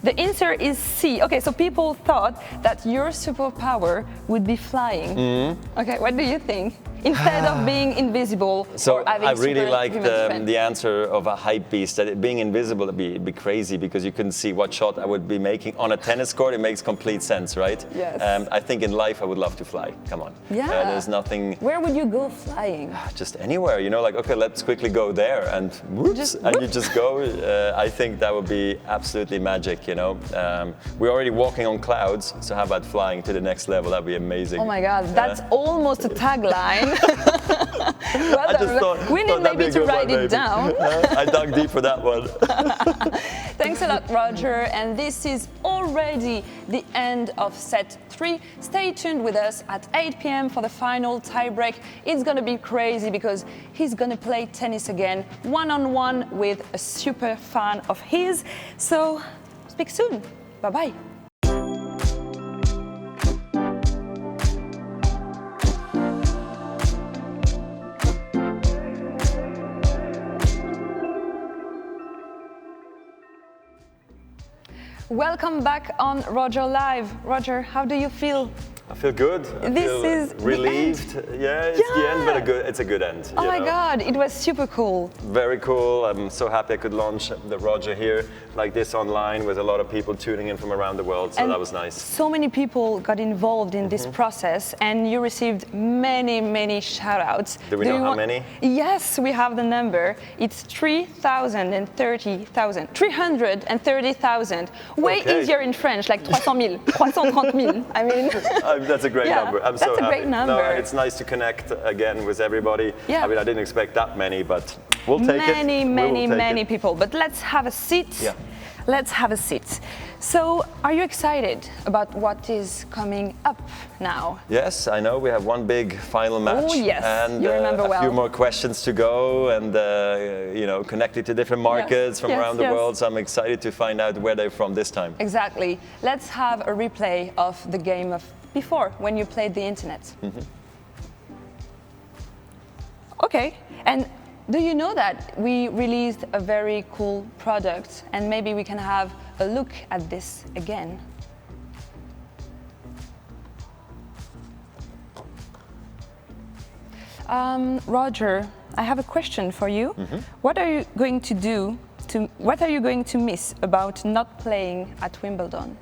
The answer is C. Okay, so people thought that your superpower would be flying. Okay, what do you think? Instead of being invisible so or having I really like superhuman the answer of a hype beast, that being invisible would be crazy because you couldn't see what shot I would be making. On a tennis court, it makes complete sense, right? Yes. I think in life I would love to fly. Come on. Yeah. There's nothing. Where would you go flying? Just anywhere, you know, like, okay, let's quickly go there, and whoops, and you just go. I think that would be absolutely magic, you know. We're already walking on clouds, so how about flying to the next level? That'd be amazing. Oh my God, that's almost a tagline. We need maybe to write it down. I dug deep for that one. Thanks a lot, Roger. And this is already the end of set 3. Stay tuned with us at 8 p.m. for the final tiebreak. It's going to be crazy because he's going to play tennis again, one-on-one with a super fan of his. So speak soon. Bye-bye. Welcome back on Roger Live. Roger, how do you feel? I feel good. I feel relieved. Yeah, it's the end, but it's a good end. Oh my God, it was super cool. Very cool. I'm so happy I could launch the Roger here like this online with a lot of people tuning in from around the world. So that was nice. So many people got involved in this process, and you received many shout outs. Do we know how many? Yes, we have the number. It's 330,000. Way easier in French, like 300,000, 330,000. I mean, that's a great number. I'm so happy. That's a great number. No, it's nice to connect again with everybody. Yeah. I mean, I didn't expect that many, but we'll take it. Many people. But let's have a seat. Yeah. Let's have a seat. So, are you excited about what is coming up now? Yes, I know we have one big final match. Oh yes, and you remember a well. few more questions to go, and connected to different markets from around the world. So I'm excited to find out where they're from this time. Exactly. Let's have a replay of the game of before, when you played the internet. Okay, and do you know that we released a very cool product, and maybe we can have a look at this again? Roger, I have a question for you. What are you going to do what are you going to miss about not playing at Wimbledon?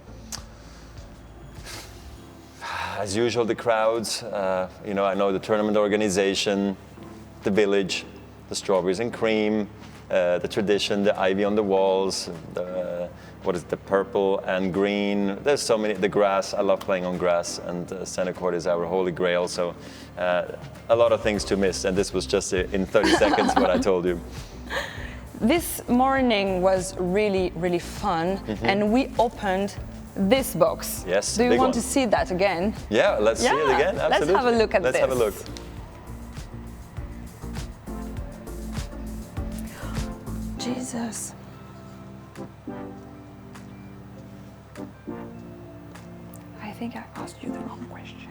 As usual, the crowds, I know the tournament organization, the village, the strawberries and cream, the tradition, the ivy on the walls, the purple and green. There's so many, the grass, I love playing on grass, and center court is our holy grail, so a lot of things to miss, and this was just in 30 seconds what I told you. This morning was really fun, and we opened this box. Yes, do you want to see that again? Yeah, let's see it again, absolutely. Let's have a look at this. Let's have a look. Jesus. I think I asked you the wrong question.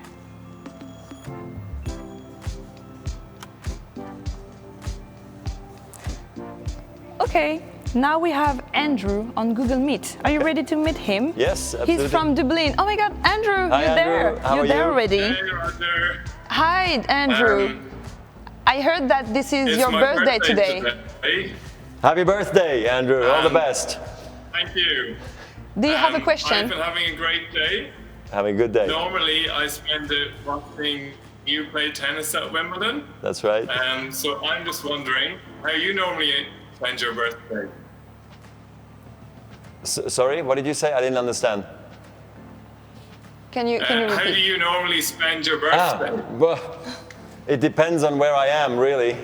Okay, now we have Andrew on Google Meet. Are you ready to meet him? Yes, absolutely. He's from Dublin. Oh my God, Andrew, Hi, you're Andrew. there. How you're are there you? already. Hey, Roger. Hi, Andrew. I heard that this is your birthday today. Happy birthday, Andrew. All the best. Thank you. Do you have a question? I've been having a great day. Having a good day. Normally, I spend it watching you play tennis at Wimbledon. That's right. So I'm just wondering how you normally spend your birthday. Sorry, what did you say? I didn't understand. Can you repeat? How do you normally spend your birthday? Well, it depends on where I am, really.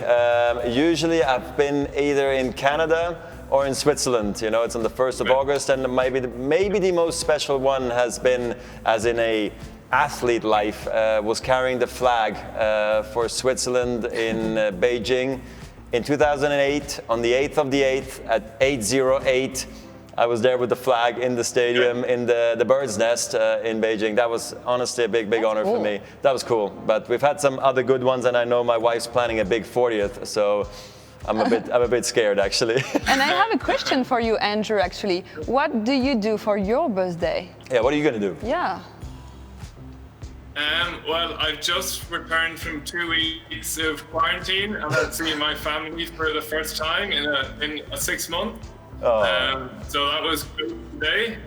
Usually I've been either in Canada or in Switzerland. You know, it's on the 1st of August, and maybe the most special one has been, as in a athlete life, was carrying the flag for Switzerland in Beijing in 2008, on the 8th of the 8th at 8:08. I was there with the flag in the stadium, in the bird's nest in Beijing. That was honestly a big honor for me. That was cool. But we've had some other good ones, and I know my wife's planning a big 40th, so I'm a bit scared, actually. And I have a question for you, Andrew, actually. What do you do for your birthday? Yeah, what are you going to do? Yeah. Well, I've just returned from 2 weeks of quarantine, and I've seen my family for the first time in a 6 month. Oh. So that was good today.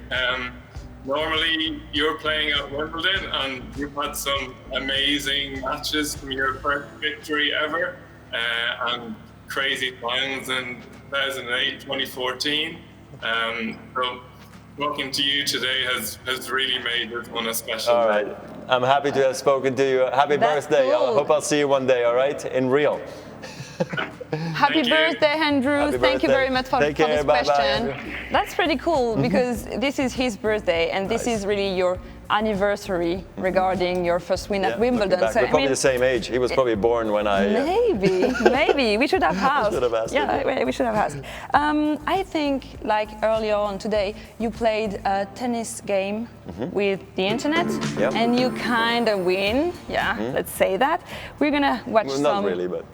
Normally you're playing at Wimbledon, and you've had some amazing matches from your first victory ever, and crazy finals in 2008, 2014. So talking to you today has really made this one a special. All right. I'm happy to have spoken to you. Happy birthday. Cool. I hope I'll see you one day, all right? In Rio. Happy birthday, Andrew. Thank you very much for this question. Bye-bye. That's pretty cool, because this is his birthday, and this is really your anniversary regarding your first win at Wimbledon. So, we're probably the same age. He was probably born when I... Maybe. We should have asked. Yeah, we should have asked. I think, like earlier on today, you played a tennis game with the internet, and you kind of win. Yeah, let's say that. We're going to watch some... Not really, but...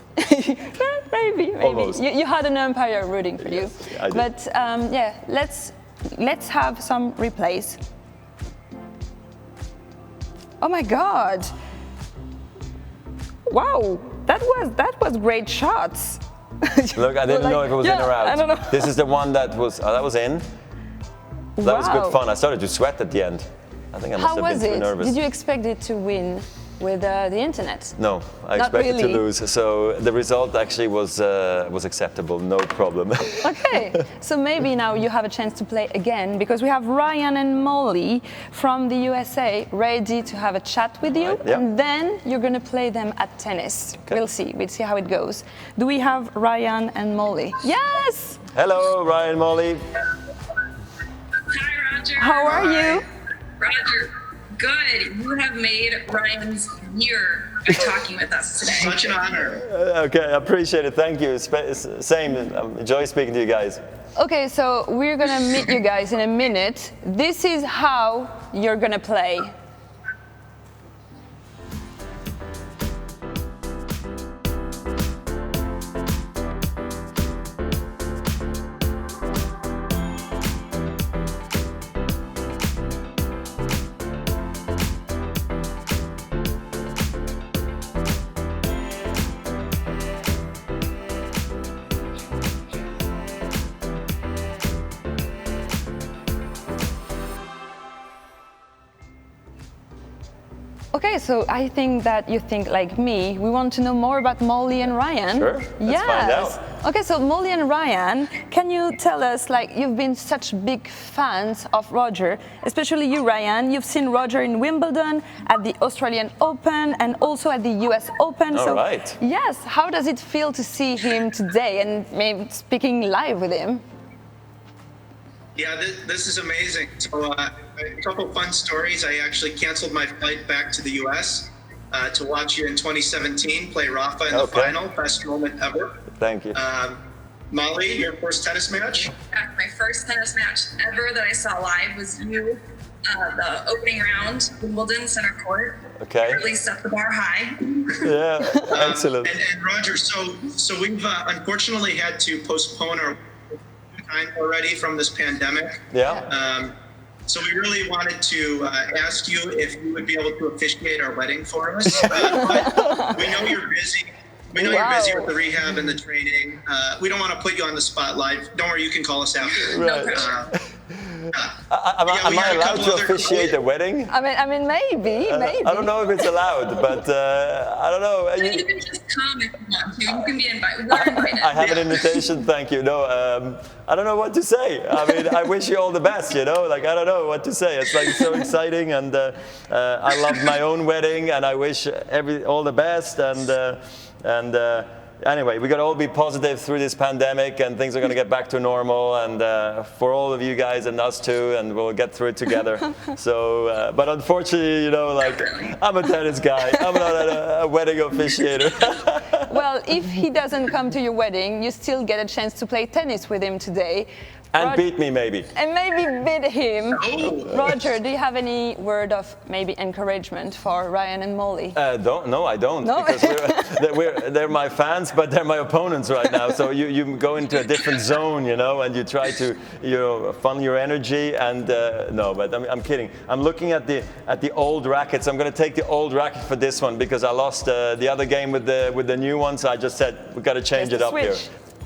maybe. Almost. You had an umpire rooting for you. I did. But let's have some replays. Oh my God. Wow, that was great shots. Look, I didn't know if it was in or out. I don't know. This is the one that was in. That was good fun. I started to sweat at the end. I think I must have been too nervous. Did you expect it to win with the internet? No, I expected to lose. So the result actually was acceptable, no problem. Okay, so maybe now you have a chance to play again because we have Ryan and Molly from the USA ready to have a chat with you, Right, yeah. and then you're gonna play them at tennis. Okay. We'll see how it goes. Do we have Ryan and Molly? Yes. Hello, Ryan, Molly. Hi, Roger. How are you? Roger, good. You have made Ryan's year by talking with us today. Such an honor. Okay, I appreciate it. Thank you. Same. Enjoy speaking to you guys. Okay, so we're gonna meet you guys in a minute. This is how you're gonna play. Okay, so I think that you think like me. We want to know more about Molly and Ryan. Sure, let's find out. Okay, so Molly and Ryan, can you tell us, like, you've been such big fans of Roger, especially you, Ryan. You've seen Roger in Wimbledon, at the Australian Open, and also at the US Open. All right. Yes, how does it feel to see him today and maybe speaking live with him? Yeah, this is amazing. So a couple fun stories. I actually canceled my flight back to the U.S. To watch you in 2017 play Rafa in the final. Best moment ever. Thank you. Molly, your first tennis match? My first tennis match ever that I saw live was you, the opening round, Wimbledon Center Court. Okay. Really set the bar high. Yeah, excellent. And Roger, so we've unfortunately had to postpone our time already from this pandemic. Yeah. So we really wanted to ask you if you would be able to officiate our wedding for us. But we know you're busy. We know you're busy with the rehab and the training. We don't want to put you on the spotlight. Don't worry, you can call us after. Right. Am I allowed to officiate the wedding? I mean, maybe. I don't know if it's allowed, but I don't know. You can just come if you want to. You can be invited. We're invited. I have an invitation, thank you. No, I don't know what to say. I mean, I wish you all the best, you know? Like, I don't know what to say. It's like so exciting, and I love my own wedding, and I wish all the best, and anyway, we got to all be positive through this pandemic, and things are going to get back to normal, and for all of you guys and us too, and we'll get through it together. So, but unfortunately, you know, like, I'm a tennis guy. I'm not a wedding officiator. Well, if he doesn't come to your wedding, you still get a chance to play tennis with him today. And beat me, maybe. And maybe beat him. Roger, do you have any word of maybe encouragement for Ryan and Molly? No, I don't. No? Because they're my fans, but they're my opponents right now. So you go into a different zone, you know, and you try to, funnel your energy. And no, but I'm kidding. I'm looking at the old rackets. I'm going to take the old racket for this one because I lost the other game with the new one. So I just said we got to change it up here.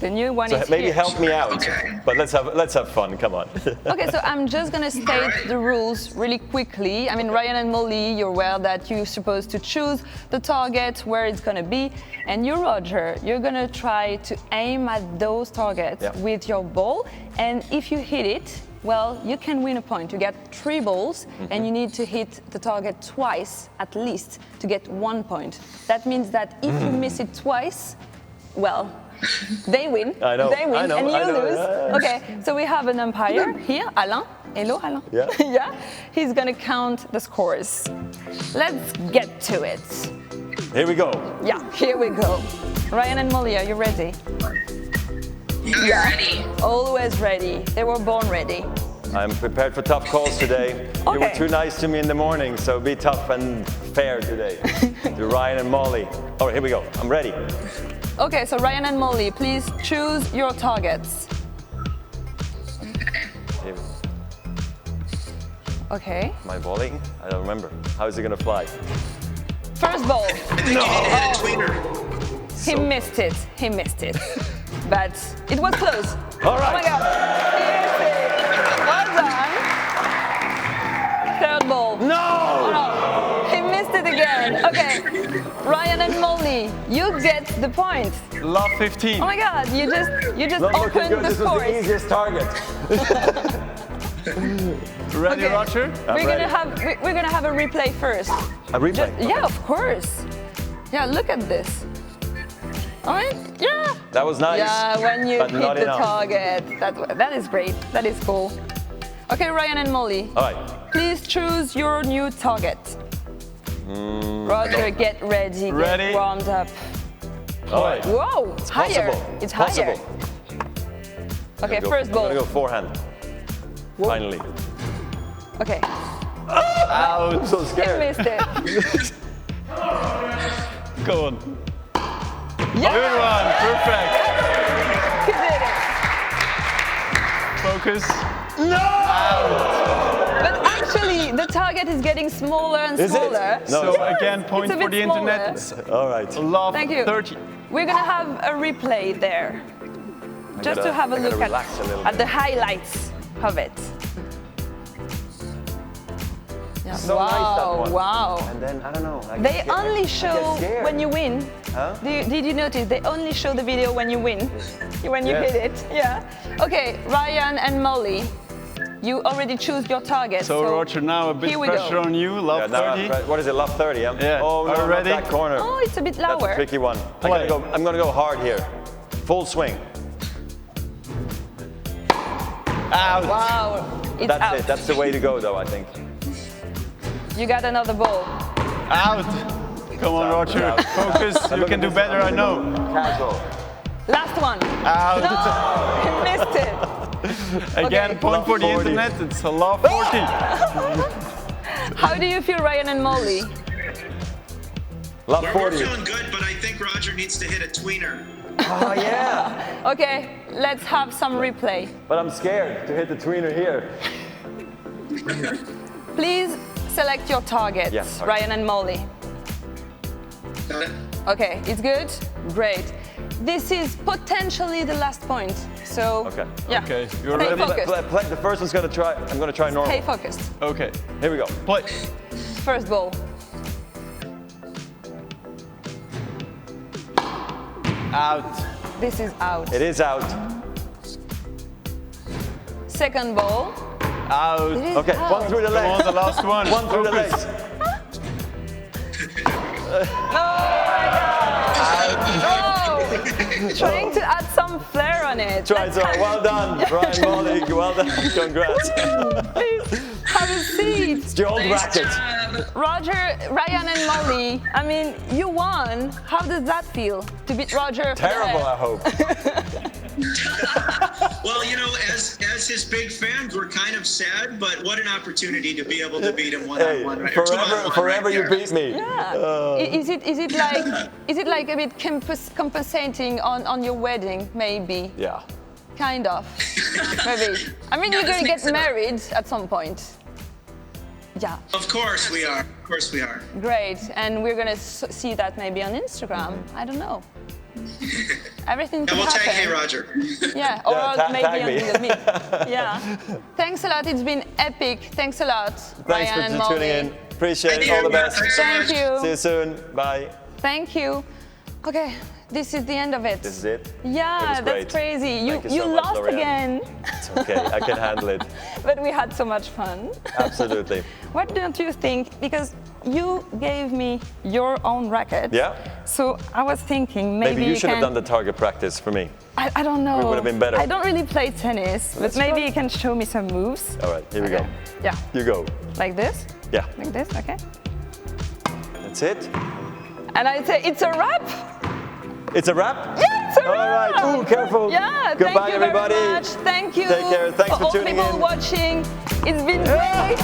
The new one so is maybe here. help me out, but let's have fun. Come on. Okay, so I'm just gonna state the rules really quickly. I mean, Ryan and Molly, you're aware that you're supposed to choose the target where it's gonna be, and you, Roger, you're gonna try to aim at those targets with your ball, and if you hit it, well, you can win a point. You get 3 balls, and you need to hit the target twice at least to get 1 point. That means that if you miss it twice, well, they win. I know. They win, I know, and you I know, lose. yeah. Okay, so we have an umpire here, Alain. Hello, Alain. Yeah. Yeah. He's gonna count the scores. Let's get to it. Here we go. Yeah, here we go. Ryan and Molly, are you ready? Yeah. Ready. Always ready. They were born ready. I'm prepared for tough calls today. You were too nice to me in the morning, so be tough and fair today. To Ryan and Molly. All right, here we go. I'm ready. Okay, so Ryan and Molly, please choose your targets. Okay. Am I volleying? I don't remember. How is it going to fly? First ball. I think you need to hit a tweener. He missed it. He missed it. But it was close. All right. Oh my God. Well done. Third ball. No! Oh, no. He missed it again. Okay. Ryan and Molly, you get the point. Love 15. Oh my God. You just Not looking opened good. the This was scores. the easiest target. Ready, Okay. Roger? I'm ready. We're gonna have a replay first. A replay? Yeah, of course. Yeah, look at this. All right. Yeah. That was nice. Yeah, when you but hit not the enough. target. That is great. That is cool. Okay, Ryan and Molly. All right. Please choose your new target. Roger, get ready. Ready? Get warmed up. All right. Whoa, It's higher. possible. It's higher. Possible. Okay, I'm first ball. gonna go forehand. Finally. Okay. I'm so He scared. missed it. Go on. Yeah, Good one. Perfect. he did it. Focus. But actually, the target is getting smaller and Is it? smaller. No. So again, point It's a for bit the internet. All right. Love Thank you. 30. We're gonna have a replay there, just to have a I gotta look relax a little at bit. the highlights of it. Yeah. So nice, that Wow, one. wow. And then, I don't know. I They get- only I get show scared. when you win. Huh? Did you notice? They only show the video when you win, when you Yes. hit it. Yeah. Okay, Ryan and Molly, you already choose your target. So Roger, now a bit here we pressure go. on you. Love Yeah, now, 30. what is it? Love 30, yeah? Yeah. Oh, no, Are you not ready? that corner. Oh, it's a bit That's lower. a tricky one. Play. I'm gonna go hard here. Full swing. Out. Wow, it's That's out. it. That's the way to go, though, I think. You got another ball. Out. Come on, It's Roger. out. Focus. You Look can at do this better, I one. know. Casual. Last one. Out. No, he missed it. Again, Okay. point for the Love 40. internet. It's a love 40. How do you feel, Ryan and Molly? Love We're 40. feeling good, but I think Roger needs to hit a tweener. Oh, yeah. Okay, let's have some replay. But I'm scared to hit the tweener here. Please select your targets, Yeah, sorry. Ryan and Molly. Got it? Okay, it's good? Great. This is potentially the last point. So, Okay. yeah. Okay, you're Stay ready? focused. The first one's gonna try. I'm gonna try normal. Stay focused. Okay, Here we go. play. First ball. Out. This is out. It is out. Second ball. Out. It is Okay, out. one through the Come on, legs. the last one. One through the Focus. legs. Oh, trying to add some flair on it. Try Let's so. have- Well done, Ryan Molly. Well done. Congrats. Please have a seat. It's your old racket. Roger, Ryan and Molly, I mean, you won. How does that feel to beat Roger? Terrible, Federer? I hope. Well, you know, as his big fans, we're kind of sad, but what an opportunity to be able to beat him Hey, one-on-one. Right? forever you beat me. Yeah. Is it like a bit compensating on your wedding? Maybe. Yeah. Kind of. Maybe. I mean, you're this gonna get makes it- married at some point. Yeah. Of course we are. Of course we are. Great. And we're gonna see that maybe on Instagram. I don't know. Everything And can we'll tag happen. Hey Roger. Yeah, or Yeah, maybe tag on me. Google Meet. Yeah. Thanks a lot. It's been epic. Thanks a lot, Thanks Ryan and for Molly. tuning in. Appreciate Thank it. All the you. best. Thanks so Thank much. you. See you soon. Bye. Thank you. Okay, this is the end of it. This is it. Yeah, It was that's great. crazy. Thank you so much, lost Lorianne. again, It's okay. I can handle it. but we had so much fun. Absolutely. What don't you think? Because you gave me your own racket. Yeah. So I was thinking maybe Maybe you should can. have done the target practice for me. I don't know. It would have been better. I don't really play tennis, but Let's maybe try. you can show me some moves. All right, here we go. Okay. Yeah, You go. like this. Yeah. Like this. Okay. That's it. And I say it's a wrap. It's a wrap? Yeah, it's a All wrap. right. Ooh, careful. Yeah, Goodbye, thank you everybody. very much. Thank you. Take care. Thanks for all tuning people in. watching. It's been great.